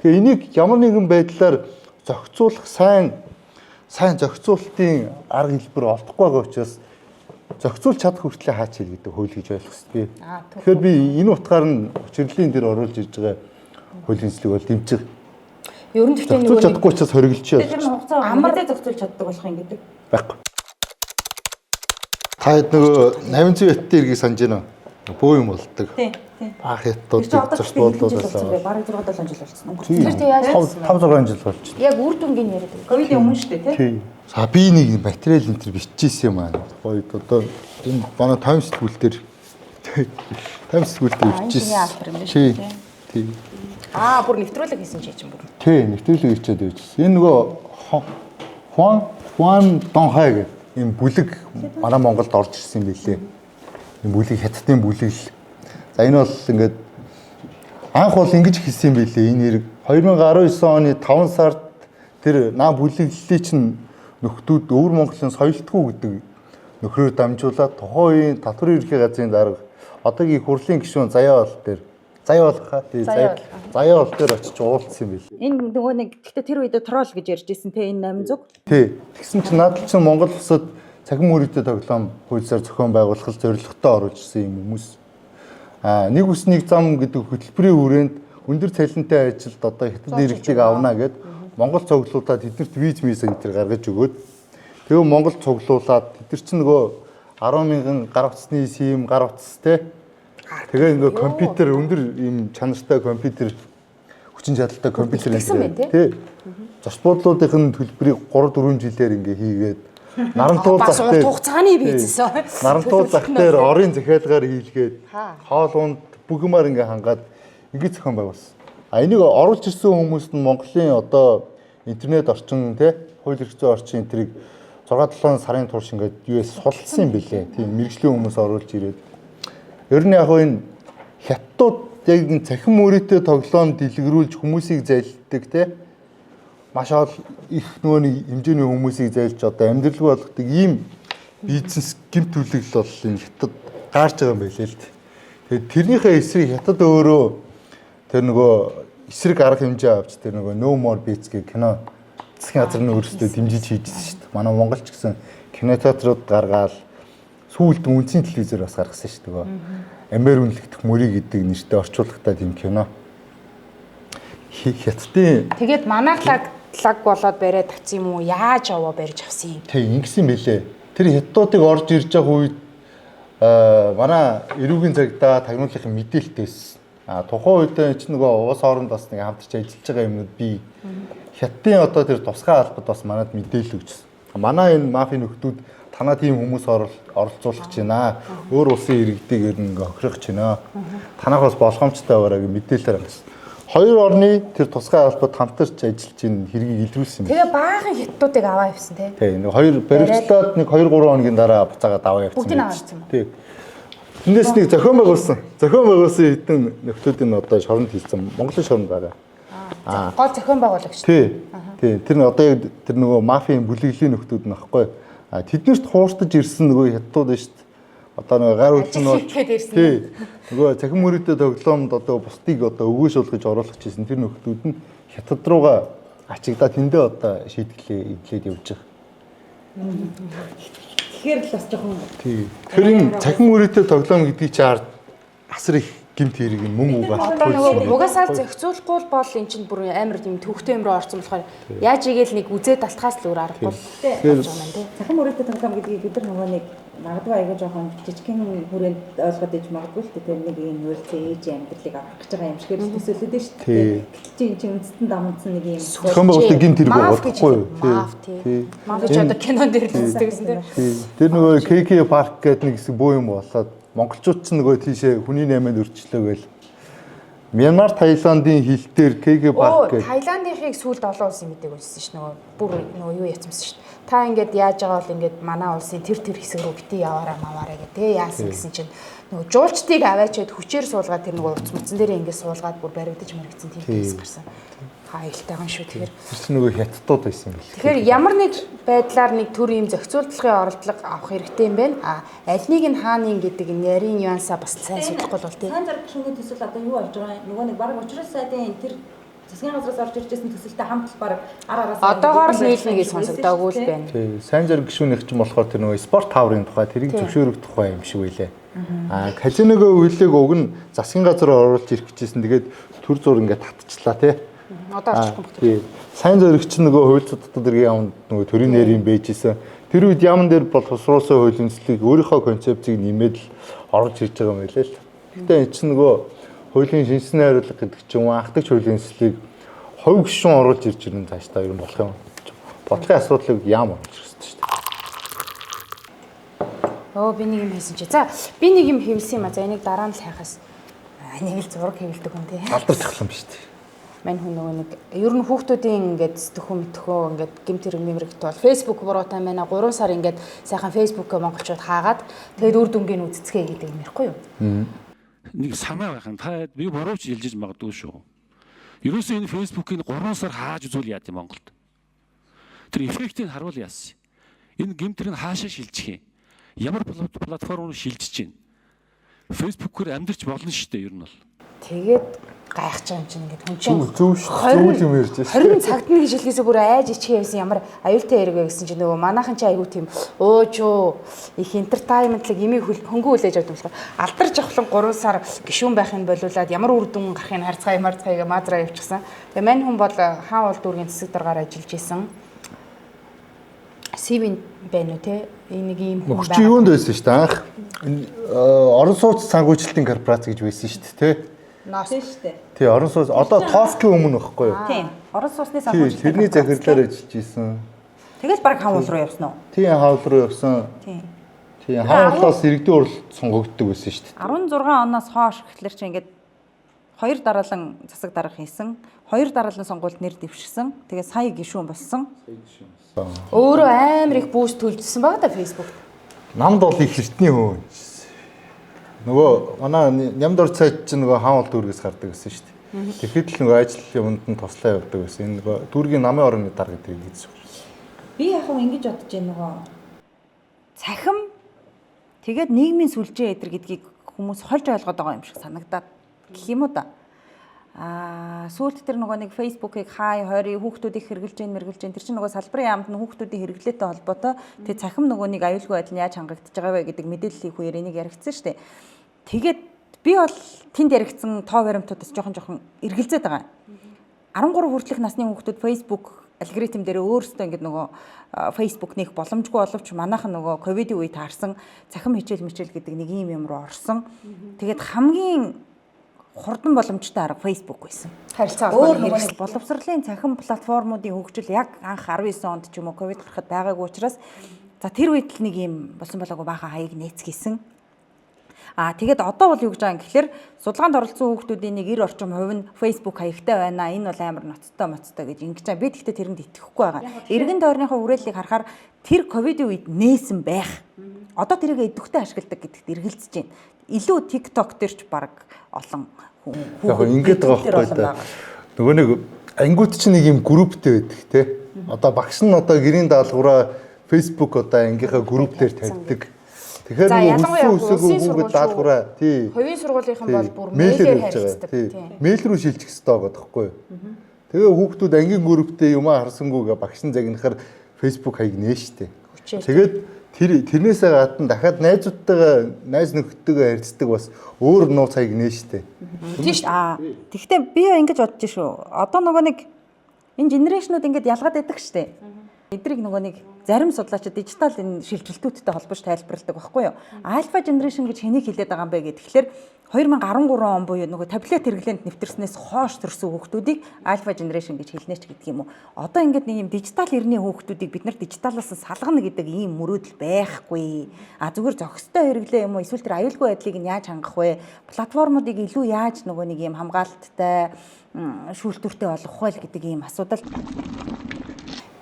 Тэгээ энийг ямар нэгэн байдлаар зохицуулах сайн зохицуулалтын арга хэлбэр олдохгүй байгаа учраас зохицуулж чадах хүртлээр хаач хэл гэдэг хууль гэж ойлгох хэрэгтэй. Тэгэхээр би энэ утгаар нь учирлын дээр оруулж ирж байгаа хуулийн нислэг бол дэмжих. Ер нь гэхдээ зохицуулж чадахгүй учраас хориглож байна. Тэр хугацаа амартай зохицуулж чаддаг болох юм гэдэг. Байхгүй. Та хэд нөгөө 800 яттай иргийг санаж байна уу? Бөө юм болдог. Тийм. Баах хятадууд зочдлуулуулаа. Бараг 6-7 жил болсон. Тэр яаж 5-6 жил болж байна. Яг үр дүнгийн яриад байна. Ковидын өмнө шүү дээ, тийм. За би нэг материал энэ төр биччихсэн юм аа. Гоё одоо энэ манай тайм сэтгүүл дээр биччихсэн. Тийм. Бүр нэвтрүүлэг хийсэн чи чинь бүр. Тийм, нэвтрүүлэг хийчихэд байжсэн. Энэ нөгөө Хуан Донхай гэх юм бүлэг манай Монголд орж ирсэн юм билээ. Энэ бүлэг хятадын бүлэг л. За энэ бол ингээд анх бол ингэж хэлсэн юм билээ. Энэ хэрэг 2019 оны 5 сард тэр наа бүлэглэлийн чинь нөхдүүд өвөр Монголын соёлтгүй гэдэг нөхрөөр дамжуулаад тухайн үеийн татварын ерхий газрын дарга одоогийн хурлын гишүүн Заяа бол дээр Заяа бол дээр очиж уулзсан юм билээ. Энэ нөгөө нэг гэхдээ тэр үед трол гэж ярьж ирсэн те энэ 800. Тий. Тэгсэн чинь надад чинь Монгол улсад цахим мөрөгтэй тоглоом хуулиар зохион байгуулах зорилготой оруулж ирсэн юм хүмүүс. Нэг ус нэг зам гэдэг хөтөлбөрийн хүрээнд өндөр цалинтай ажилд одоо хятад иргэдийг авна гэд Монгол цуглуулад тэднэрт виз энэ төр гаргаж өгөөд тэгээ Монгол цуглуулад тэд чинь нөгөө 10,000 гар утасны сим гар утас те тэгээ ингээ компьютер өндөр ийм чанартай компьютер хүчин чадалтай компьютер тий. Зочд буудлуудын төлбөрийг 3-4 жилээр ингээ хийгээд нарантуул зах дээр хугацааны бизнесээ. Нарантуул зах дээр орын захиалгаар хийлгээд хоол унд бүгмаар ингээ хангаад ингээ зохион байгуулсан. Энийг оруулж ирсэн хүмүүст нь Монголын одоо интернет орчин тий хууль эрх зүйн орчин энтрийг 6-7 сарын турш ингээ US сулсан юм билээ. Тийм мэрэгжлийн хүмүүс оруулж ирээд ер нь яг энэ хятадууд яг энэ цахим мөрөөдөө тоглоом дэлгэрүүлж хүмүүсийг зайлддаг тий маш их нөгөө нэг хэмжээний хүмүүсийг зайлж одоо амьдралгүй болгодог ийм бизнес гэмт төлөвлөл бол энэ хятад гарч байгаа юм байлээ л дээ. Тэгээд тэрнийхээ эсрэг хятад өөрөө тэр нөгөө эсрэг арга хэмжээ авч тэр нөгөө No More Beats гэх кино засгийн газрын өөрсдөө дэмжиж хийжсэн шүү дээ. Манай Монгол ч гэсэн кинотеатрууд гаргаад сүүлд үнцгийн телевизээр бас гаргасан шүү дээ. Амээр үнэлэгдэх мөрий гэдэг нэртэй орчуулагтай тийм кино. Хятадын тэгээд манайхлаг болоод бариад тавьсан юм уу? Яаж аваа барьж авсан юм? Тийм ингэсэн бэлээ. Тэр хятадуудыг орж ирж байгаа үед манай эрүүгийн цагдаа тагнуулахын мэдээлэлтэйсэн. Тухайн үед ч нөгөө уус хооронд бас нэг хамтарч ажиллаж байгаа юмнууд би хятадын одоо тэр тусгай албад бас манад мэдээлэл өгсөн. Манай энэ мафийн нөхдүүд танаа тийм хүмүүс оролцуулах гэж байна. Өөр улсын иргэдийг ер нь хохирох гэж байна. Танах бас болгоомжтой байгаараа гэж мэдээлэлээр гаргасан. Хоёр орны тэр тусгай албад хамтарч ажиллаж ин хэргийг илрүүлсэн юм. Тэгээ баахан хятадуудыг аваа явсан тий. Тийм нэг хоёр баригчлаад нэг 2-3 хоногийн дараа буцаагаад аваа явсан. Бүгдийг аваа явсан. Тийм. Тэндээс нэг зохион байгуулсан. Зохион байгуулсан хэдэн нөхдүүдийн одоо шоронд хийсэн. Монголын шоронд байгаа. Гол зохион байгуулагч. Тийм. Тэр нь одоо яг тэр нөгөө мафийн бүлэглэлийн нөхдүүд нөхгүй. Тэднэрт хууртаж ирсэн нөгөө хятадууд шүү дээ. Одоо нөгөө гар үлдэн болж тийм. Нөгөө цахим мөрөдөө тоглоомд одоо бусдыг одоо өгөөшүүлгэж оруулах гэсэн тэр нөхдүүд нь хятад руугаа ачигдаа тэндээ одоо шийдгэлээ эдлээд явж байгаа. Тэгэхээр л бас жоохон тийм. Тэр энэ цахим мөрөдөө тоглоом гэдгийг чи асар их гэмт хэрэг юм мөн үг байна. Одоо нөгөө угаасаа зохицуулахгүй бол эн чинь бүр амар юм төвхтэй юм руу орсон болохоор яаж игээл нэг үзээд талтахаас л өөр аргагүй болж байгаа юм тий. Цахим мөрөдөө тоглоом гэдгийг бид нар нөгөө нэг магадгүй аяга жоохон жижигхэн хүрээнд ойлгоод иж магадгүй л тэр нэг юм үйлцээ ээж амьдралыг авах гэж байгаа юм шиг төсөөлөд нь шүү дээ. Чи үндэстэн дамжсан нэг юм зохион байгуулалтын гэмт хэрэг болохгүй юу? Тий. Мангаж одоо кинон дээр л үздэг гэсэн тий. Тэр нөгөө KK парк гэдэг нэг хэсэг бөө юм болоод монголчууд ч нөгөө тийшээ хүний найманд өрчлөө гээл. Мянмар, Таиландын хил дээр KK парк гэдэг. Таиландынхыг сүүлд олон улсын мэдээг үзсэн ш нь нөгөө бүр нөгөө юу яцсан ш нь. та ингээд яаж байгаа бол ингээд манай улсын тэр хэсэг рүү бити яваараа маваараа гэх те яасан гэсэн чинь нөгөө жуулчдыг аваачаад хүчээр суулгаад тэр нөгөө уц мөцөн дээр ингээд суулгаад бүр баригдаж мэрэгцэн тийм кейс гарсан. Хайлтайхан шүү тэгэхээр. Тэр чинь нөгөө хятадууд байсан юм бэл. Тэгэхээр ямар нэг байдлаар нэг төр ийм зохицуулалтын оролдлого авах хэрэгтэй юм байна. Аль нэг нь хааны гэдэг нарийн нюансаа бас сайн судлахгүй бол тийм. Сайн зэрэг гишүүний төсөл одоо юу болж байгаа юм? Нөгөө нэг баг учраас сайдын тэр засгийн газраас орж ирж байсан төсөлтэй хамт баг араас одоогоор л нийлнэ гэж сонсогдоогүй л байна. Тий, сайн зэрэг гишүүнийх чинь болохоор тэр нөгөө спорт таврын тухай тэрийг зөвшөөрөх тухай юм шиг байлээ. Казиногийн үйлийг уг нь засгийн газар оруулж ирэх гэжсэн. Тэгээд төр зур ингээд татчихлаа тий. Одоо орчихгүй байна. Сайн зэрэг чинь нөгөө хууль цогцлол дэргийн яамд нөгөө төрийн нэрийн бэжсэн. Тэр үед яамн дээр боловсруулсан хуулийн төслийг өөрийнхөө концепцийг нэмээд л оруулж ирж байгаа юм байлээ л. Гэтэ энэ чинь нөгөө хуулийн шинжлэх хариуцлага гэдэг чинь анхдагч хуулийн төслийг хувь гишүүн оруулж ирж ирнэ цааш та ер нь болох юм. Бодлогын асуудлыг яам оруулж ирсэн шүү дээ. Би нэг юм хийсэн чи. За би нэг юм хийвсэн юм а. За энийг дараа нь л хайхаас нэг л зураг хийвэлдэг хүн тий. Алдар цахлан биш тий. Мань хүн нөгөө нэг ер нь хүүхдүүдийн ингээд сэтгэхүй мэдхөө ингээд гэмт хэрэг мэмрэгт бол Facebook буруутай байна 3 сар ингээд сайхан Facebook-ыг монголчууд хаагаад тэгээд үр дүнгийн үзэцгээ гэдэг юм ярихгүй юу? Нэг санаа байх юм. Та би боровч илжиж магадгүй шүү. Ерөөсөө энэ Facebook-ийг 3 сар хааж үзүүл яа тийм Монголд. Тэр эффектийг харуул яасан. Энэ гэмт хэрэг хаашаа шилжих юм? Ямар платформ руу шилжиж чинь? Facebook-ээр амьдарч болно шүү дээ ер нь бол. Тэгээд гайхаж байгаа юм чинь ингээд хүн чинь зөв юм ярьж байна. 20 цагтны гэж хэлгээсээ бүр айж ичхээ явсан ямар аюултай хэрэг вэ гэсэн чинь нөгөө манайхан чи айгүй тийм өөжөө их entertainment-ыг имийг хөнгөө хүлээж авдаг болохоор алдарч авахлан 3 сар гишүүн байхын болуулаад ямар үр дүн гарахын харцгаая мадраа явчихсан. Тэгээ мань хүн бол хаан улд дүүргийн цэцэг даргаар ажиллаж исэн. Сивэн байна уу те? Энийг ийм хүн байна. Чи юунд байсан шүү дээ анх. Орон сууц санхүүжилтийн корпорац гэж байсан шүү дээ те. Наас шүү дээ. Тий, орон сууц одоо Тоско өмнө байхгүй юу? Тийм. Орон сууцны санхүүжилт. Тэрний захирлаар ажиллаж исэн. Тэгэл баг хаан уул руу явсан уу? Тийм, хаан уул руу явсан. Тийм. Тийм, хаан уулаас иргэдийн уралд сонгогддог байсан шүү дээ. 16 оноос хойш гэхэлэр чи ингээд 2 дараалан засаг дарга хийсэн. 2 дараалан сонгуульд нэр дэвшсэн. Тэгээ сая гишүүн болсон. Өөрөө амар их бүүст төлжсөн байгаа да Facebook. Намд бол их эртний хүн. Нөгөө манай нямд ор цайд чинь нөгөө хаан улд дүүргээс гардаг гэсэн шүү дээ. Тэгэхэд л нөгөө ажил юмд нь туслаа явдаг гэсэн. Энэ нөгөө дүүргийн намын орны дарга гэдэг хэлсэн. Би яг хөө ингэж бодож байна нөгөө цахим тэгээд нийгмийн сүлжээ эдэр гэдгийг хүмүүс хольж ойлгоод байгаа юм шиг санагдаад гэх юм уу да. Сүүлд тэр нөгөө нэг Facebook-ыг хай хойрын хүүхдүүдийг хэрэгжилж мэргэлж тэр чинь нөгөө салбарын яамд нь хүүхдүүдийн хэрэглээтэй холбоотой тэг цахим нөгөө нэг аюулгүй байдал нь яаж хангагдаж байгаа вэ гэдэг мэдээлэл их үеэр энийг яригдсан шүү дээ. Тэгээд би бол тэнд яригдсан тоо баримтуудаас жоохон эргэлзээд байгаа. 13 хүртэлх насны хүүхдүүд Facebook алгоритм дээр өөрсдөө ингэ нөгөө Facebook нэх боломжгүй боловч манайхан нөгөө ковидын үед таарсан цахим хичээл гэдэг нэг юм руу орсон. Тэгээд хамгийн хурдан боломжтой арга Facebook байсан. Харилцаа холбооны хэрэгсэл боловсролын цахим платформуудын хөгжил яг анх 19 онд ч юм уу ковид гарахад байгаагүй учраас за тэр үед л нэг юм болсон болоогүй баахан хаяг нээцгээсэн. Тэгээд одоо бол юу гэж байгаа юм гэхэлэр судалгаанд оролцсон хүүхдүүдийн нэг 90 орчим хувь нь Facebook хаягтай байна. Энэ бол амар ноцтой гэж ингэж байгаа. Би тэгтээ тэрэнд итгэхгүй байгаа. Эргэн тойрныхоо хүрээллийг харахаар тэр ковидын үед нээсэн байх. Одоо тэрийг идэвхтэй ашигладаг гэдэгт эргэлзэж байна. Илүү TikTok дээр ч баг олон хүн яг ингэж байгаа байхгүй да. Нөгөө нэг ангиуд чинь нэг юм групптэй байдаг те. Одоо багш нь одоо гэрийн даалгавраа Facebook одоо ангийнхаа групп дээр тавьдаг. Тэгэхээр үсэг даалгавраа тий. Хувийн сургуулийнхан бол бүр мэйлээр харилцдаг. Мэйл рүү шилжих хэрэгтэй байгаа байхгүй юу? Тэгээ хүүхдүүд ангийн групптэй юм харсангүйгээ багш нь загнахаар Facebook хаяг нээ штэ. Тэгээд тэрнээсээ гадна дахиад найз нөхдөдөө харилцдаг бас өөр нууц хаяг нээ штэ. Тийш. Тэгвэл би ингэж бодож шүү. Одоо нөгөө нэг энэ генерашнууд ингэж ялгаад байдаг штэ. Эдрийг нөгөө нэг зарим судлаачид дижитал энэ шилжилтүүдтэй холбож тайлбарладаг байхгүй юу? Альфа генерашн гэж хэнийг хэлээд байгаа юм бэ гэхээр 2013 он буюу нөгөө таблет хэрэглээнд нэвтэрснээс хойш төрсэн хүүхдүүдийг альфа генерашн гэж хэлнэ ч гэдэг юм уу. Одоо ингээд нэг юм дижитал эрхний хүүхдүүдийг бид нар дижиталаас салгана гэдэг ийм мөрөөдөл байхгүй. Зүгээр зохистой хэрэглээ юм уу? Эсвэл тэр аюулгүй байдлыг нь яаж хангах вэ? Платформуудыг илүү яаж нөгөө нэг ийм хамгаалттай шүүлтүүртэй болгох вэ гэдэг ийм асуудал.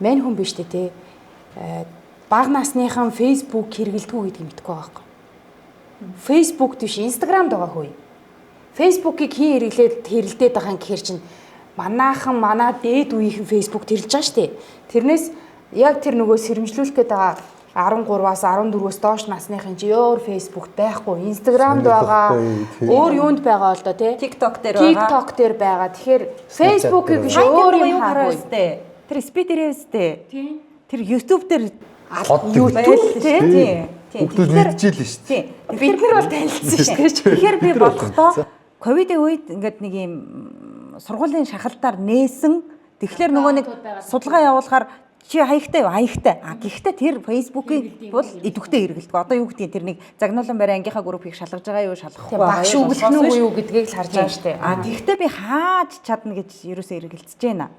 Мэн хүн биш дээ тий. бага насныхан Facebook хэрэглэдэггүй гэдгийг мэдэхгүй байгаа байхгүй. Facebook биш Instagram байгаа хөөе. Facebook-ыг хийн хэрэглээд байгаа юм гэхэр чинь манай дээд үеийнхэн Facebook хэрэглэж байгаа шүү дээ. Тэрнээс яг тэр нөгөө сэрэмжлүүлэх гээд байгаа 13-аас 14-өөс доош насныхын чи өөр Facebook байхгүй, Instagramд байгаа, өөр юунд байгаа л доо тий. TikTok дээр байгаа. Тэгэхээр Facebook-ыг биш өөр юм хараагүй. Тэр speed дээрээстэй. Тэр YouTube дээр YouTube тий. Бүгд мэдчихэл шүү дээ. Бид нар бол танилцсан шүү дээ. Тэгэхээр би бодохдоо ковидын үед ингээд нэг юм сургуулийн шахалтаар нээсэн. Тэгэхээр нөгөө нэг судалгаа явуулахаар чи хаягтай. Гэхдээ тэр Facebook-ийг бол идэвхтэй хэрэгэлдэг. Одоо юу гэдгийг тэр нэг загнуулан барай ангийнхаа группийг шалгаж байгаа юу, шалгахгүй байгаа багш өгөх нь юу гэдгийг л харж байгаа шүү дээ. Тэгэхдээ би хааж чадна гэж ерөөсөө эргэлзэж байна.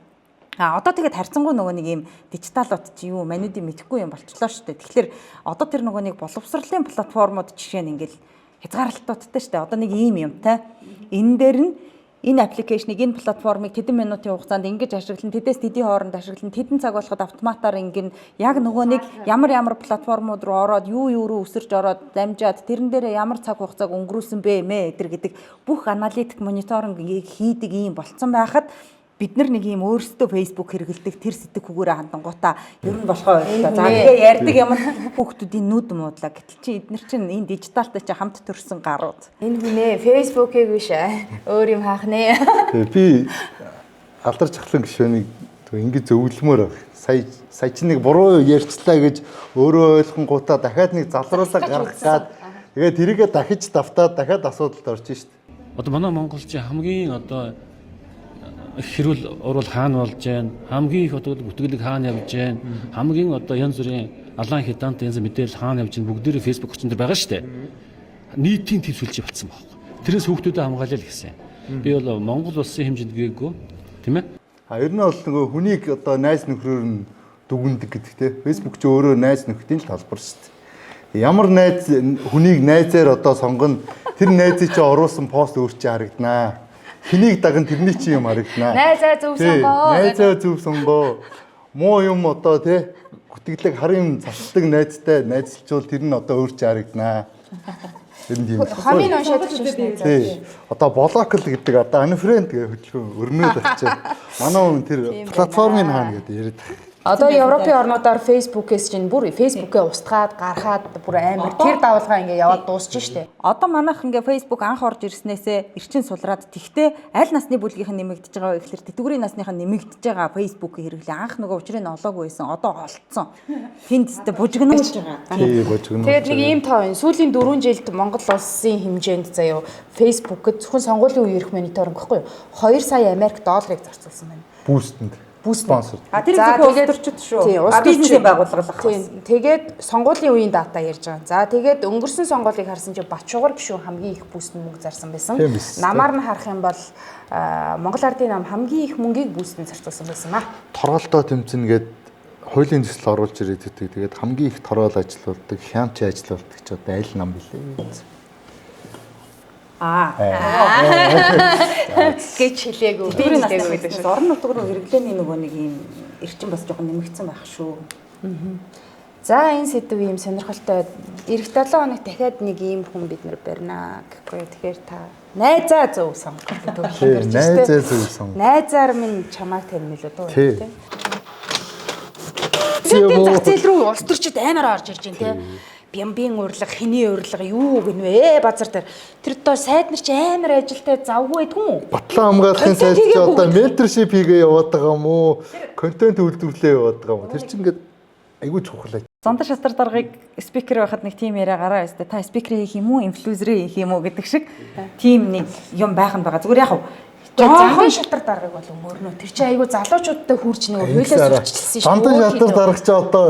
Одоо тэгээд харьцангуй нөгөө нэг юм дижиталууд чи юу манайдын мэдэхгүй юм болчлоо шүү дээ. Тэгэхээр одоо тэр нөгөө нэг боловсролын платформуд жишээ нь ингээл хязгаарлалтуудтай шүү дээ. Одоо нэг ийм юмтай. Энэ дээр нь энэ аппликейшнийг энэ платформыг тэдэн минутын хугацаанд ингэж ашиглан тэдээс тэдийн хооронд ашиглан тэдэн цаг болоход автоматар ингэн яг нөгөө нэг ямар платформуд руу ороод юу руу өсөрч ороод дамжаад тэрэн дээр ямар цаг хугацааг өнгөрүүлсэн бэ гэдэг бүх аналитик мониторинг хийдэг юм болцсон байхад бид нар нэг юм өөрсдөө Facebook хэрэгэлдэг тэр сэтгэхүүгээрээ хандангуудаа ер нь болохоо ойлголоо. За тэгээ ярьдаг юм хүүхдүүдийн нүд муудлаа. Гэтэл чи эдгээр чинь энэ дижиталтай чи хамт төрсэн гарууд. Энэ хүнээ Facebook-ийг биш өөр юм хаах нэ. Тэгээ би алдарч ахлан гишүүнийг ингэж зөвлөмөр баг. Сая чи нэг буруу ярьчлаа гэж өөрөө ойлгонгуудаа дахиад нэг залруулга гаргах гад тэгээд тэрийгэ дахиж давтаад дахиад асуудалд орж шít. Одоо манай монголчин хамгийн одоо хэрүүл урвал хаана болж байна, хамгийн их одоо бүтгэлэг хаана явж байна, хамгийн одоо янз бүрийн алаан хятадт янз мэдээлэл хаана явж байна бүгдээрээ Facebook очсон дээр байгаа шүү дээ. Нийтийн төвшөлж болцсон байхгүй. Тэрээс хүүхдүүдэд хамгаалал гэсэн. Би бол Монгол улсын хэмжээнд гээгүй тийм ээ. Ер нь бол нөгөө хүнийг одоо найз нөхрөөр нь дүгндэг гэдэгтэй. Facebook ч өөрөө найз нөхдийн л талбар шүү дээ. Ямар найз хүнийг найзаар одоо сонгоно тэр найзыг чи оруулсан пост өөр чи харагданаа. Хэнийг даган тэрний чи юм харагданаа. Найзаа зөв сонгоо. Муу юм одоо тий гүтгэлэг харын цалдаг найзтай найзлчвал тэр нь одоо өөр чи харагданаа. Тэр нь тийм. Хамгийн уншаад шүү дээ. Тий. Одоо блокл гэдэг одоо unfriend гэх хөдөлгөөн өрнөд очиад манай хүн тэр платформын хаана гэдэг яриад. Одоо Европын орнуудаар Facebook-ээс чинь бүр Facebook-ээ устгаад гаргаад бүр амар тэр давалгаа ингээ яваад дуусчих штеп. Одоо манайх ингээ Facebook анх орж ирснээсээ эрчин сулраад тэгтээ аль насны бүлгийнх нь нэмэгдэж байгаа вэ гэхэлэр тэтгэврийн насных нь нэмэгдэж байгаа Facebook-ийг хэрэглээ. Анх нөгөө учрыг нь олоогүй байсан. Одоо олцсон. Тэнд тест бужигнуулж байгаа. Тий, бужигнуулж. Тэгээд нэг ийм тоо энэ сүүлийн 4 жилд Монгол улсын хэмжээнд заяа Facebook-д зөвхөн сонгуулийн үеийн эрх мониторинг гэхгүй юу? 2 сая Америк долларыг зарцуулсан байна. Бүүстэнд. Спонсор. Тэр зөвхөн улс төрчид шүү. Бизнесийн байгууллага. Тэгээд сонгуулийн үеийн дата ярьж байгаа. За тэгээд өнгөрсөн сонгуулийг харсан чинь Бачуугар гишүүн хамгийн их бүүст мөнгө зарсан байсан. Намаар нь харах юм бол Монгол Ардын нам хамгийн их мөнгийг бүүстэнд зарцуулсан байсан аа. Торгоолтоо тэмцэнэ гээд хуулийн төсөл оруулж ирээд байдаг. Тэгээд хамгийн их торгоол ажилуулдаг, хямч ажилуулдаг ч одоо аль нам билээ. Гэж хэлээгүү. Тэрийн насны гэдэг шиг орон нутг руу хэрэглээний нөгөө нэг юм эрчим бас жоохон нэмэгдсэн байх шүү. За энэ сэдв ийм сонирхолтой. Ирэх 7 хоног дахиад нэг ийм хүн бид нэр барина гэхгүй. Тэгэхээр та найзаа зөв сонгох гэдэг. Найзаа зөв сонгох. Найзаар минь чамайг таньна л үү тийм. Зах зээл рүү улс төрчид амар орж ирж байна тийм. Бямбийн урлаг, хэний урлаг юу гэнвэ базар дээр. Тэр одоо сайд нар ч амар ажилтай завгүй байдгүй юм уу? Батлан хамгаалахын сайд ч одоо менторшип хийгээ яваад байгаа юм уу? Контент үйлдвэрлэлээ яваад байгаа юм уу? Тэр чинь ингээд айгүй чухал. Зонтор шатар даргаыг спикер байхад нэг тим яриа гараа өстэй. Та спикер хийх юм уу, инфлюенсер хийх юм уу гэдэг шиг тим нэг юм байх нь байгаа. Зүгээр яг Зандан шатар даргаыг бол өмөрнө. Тэр чинь айгүй залуучуудтай хүрч нөгөө хуулиас зөрчилсөн шүү. Зандан шатар дарга чи одоо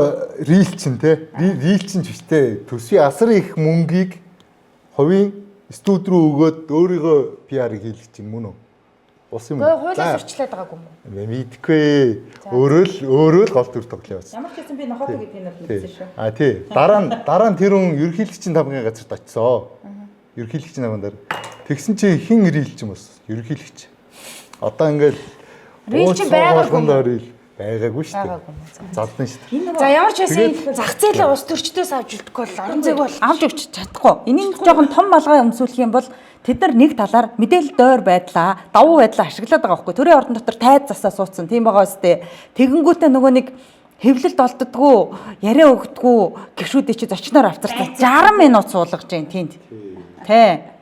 рил чин те. Рил чин ч биш те. Төсвийн асар их мөнгийг хувийн студ руу өгөөд өөрийгөө PR-ыг хийлгэж чинь мөн үү? Ус юм уу? Хуулиас зөрчлээд байгаагүй юм уу? Мэдгүй. Өөрөө л гол төр тоглоё. Ямар ч гэсэн би нохотой гэдгийг нь мэдсэн шүү. Тий. Дараа нь тэр хүн ерөнхийлөгчийн тамгын газарт очсон. Ерөнхийлөгчийн тамган дээр тэгсэн чинь хин рил ч юм бас ерөнхийлөгч. Одоо ингээл рил чинь байгаагүй. байгаагүй шүү дээ. Залдан шүү дээ. За ямар ч байсан зах зээлийн ус төрчдөөс авч үлдэхгүй бол орон зайг бол авч өгч чадахгүй. Энийг жоохон том малгай өмсүүлэх юм бол тэд нар нэг талаар мэдээлэл дойр байдлаа, давуу байдлаа ашиглаад байгаа байхгүй. Төрийн ордон дотор тайз засаа суудсан. Тийм байгаа үстэй. Тэгэнгүүтээ нөгөө нэг хэвлэлд олддггүй, яриа өгдөггүй гişүүдээ чи зочноор авцарсан 60 минут суулгаж जैन тэнд. Тэ.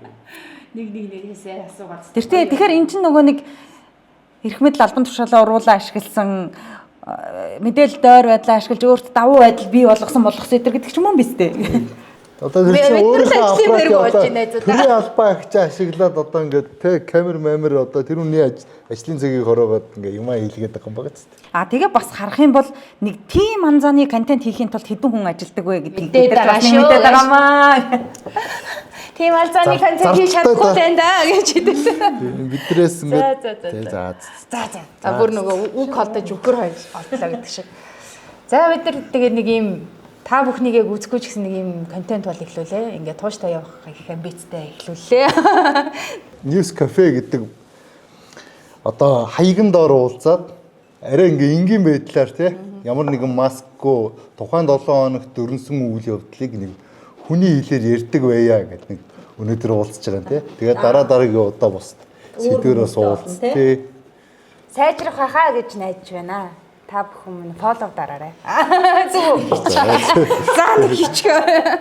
Нэгнээсээ асуугаад. Тэгэхээр эн чинь нөгөө нэг эрх мэдэл албан тушаалаа уруулаа ашигласан мэдээлэл дойр байдлаа ашиглаж өөрт давуу байдал бий болгосон гэдэг ч юм уу биз дээ. Одоо тэр чинь өөрөө төрийн албаа агч ашиглаад одоо ингээд тэ камер мамер одоо тэрүүний ажлын цагийг хороогоод ингээд юмаа хийлгээд байгаа юм байгаа ч. Тэгээ бас харах юм бол нэг тим анзааны контент хийхин тулд хэдэн хүн ажилдаг вэ гэдгийг бид нар бас мэдээд байгаамаа. Тим анзааны контент хийж чадахгүй тань да гэж хэлсэн. Бидрээс ингээд за бүр нөгөө үг холдож өгөр хоёр олдлоо гэдэг шиг. За бид нар тэгээ нэг юм та бүхнийгээ гүцэхгүй ч гэсэн нэг юм контент бол эхлүүлээ. Ингээд тууштай явах их амбицтай эхлүүллээ. News Cafe гэдэг одоо хаягн доор уулзаад арай ингээ энгийн байдлаар тий ямар нэгэн маскгүй тухайн 7 хоногт дөрөнсөн үйл явдлыг нэг хүний хэлээр ярьдаг байя гэдэг нэг өнөөдөр уулзж байгаа тий. Тэгээд дараагийн удаа бус сэдвэрээс уулз тий. Сайжрах хаа гэж найдаж байна. Та бүхэн фоллоу дараарай. Зүг. За нэг хийчихээ.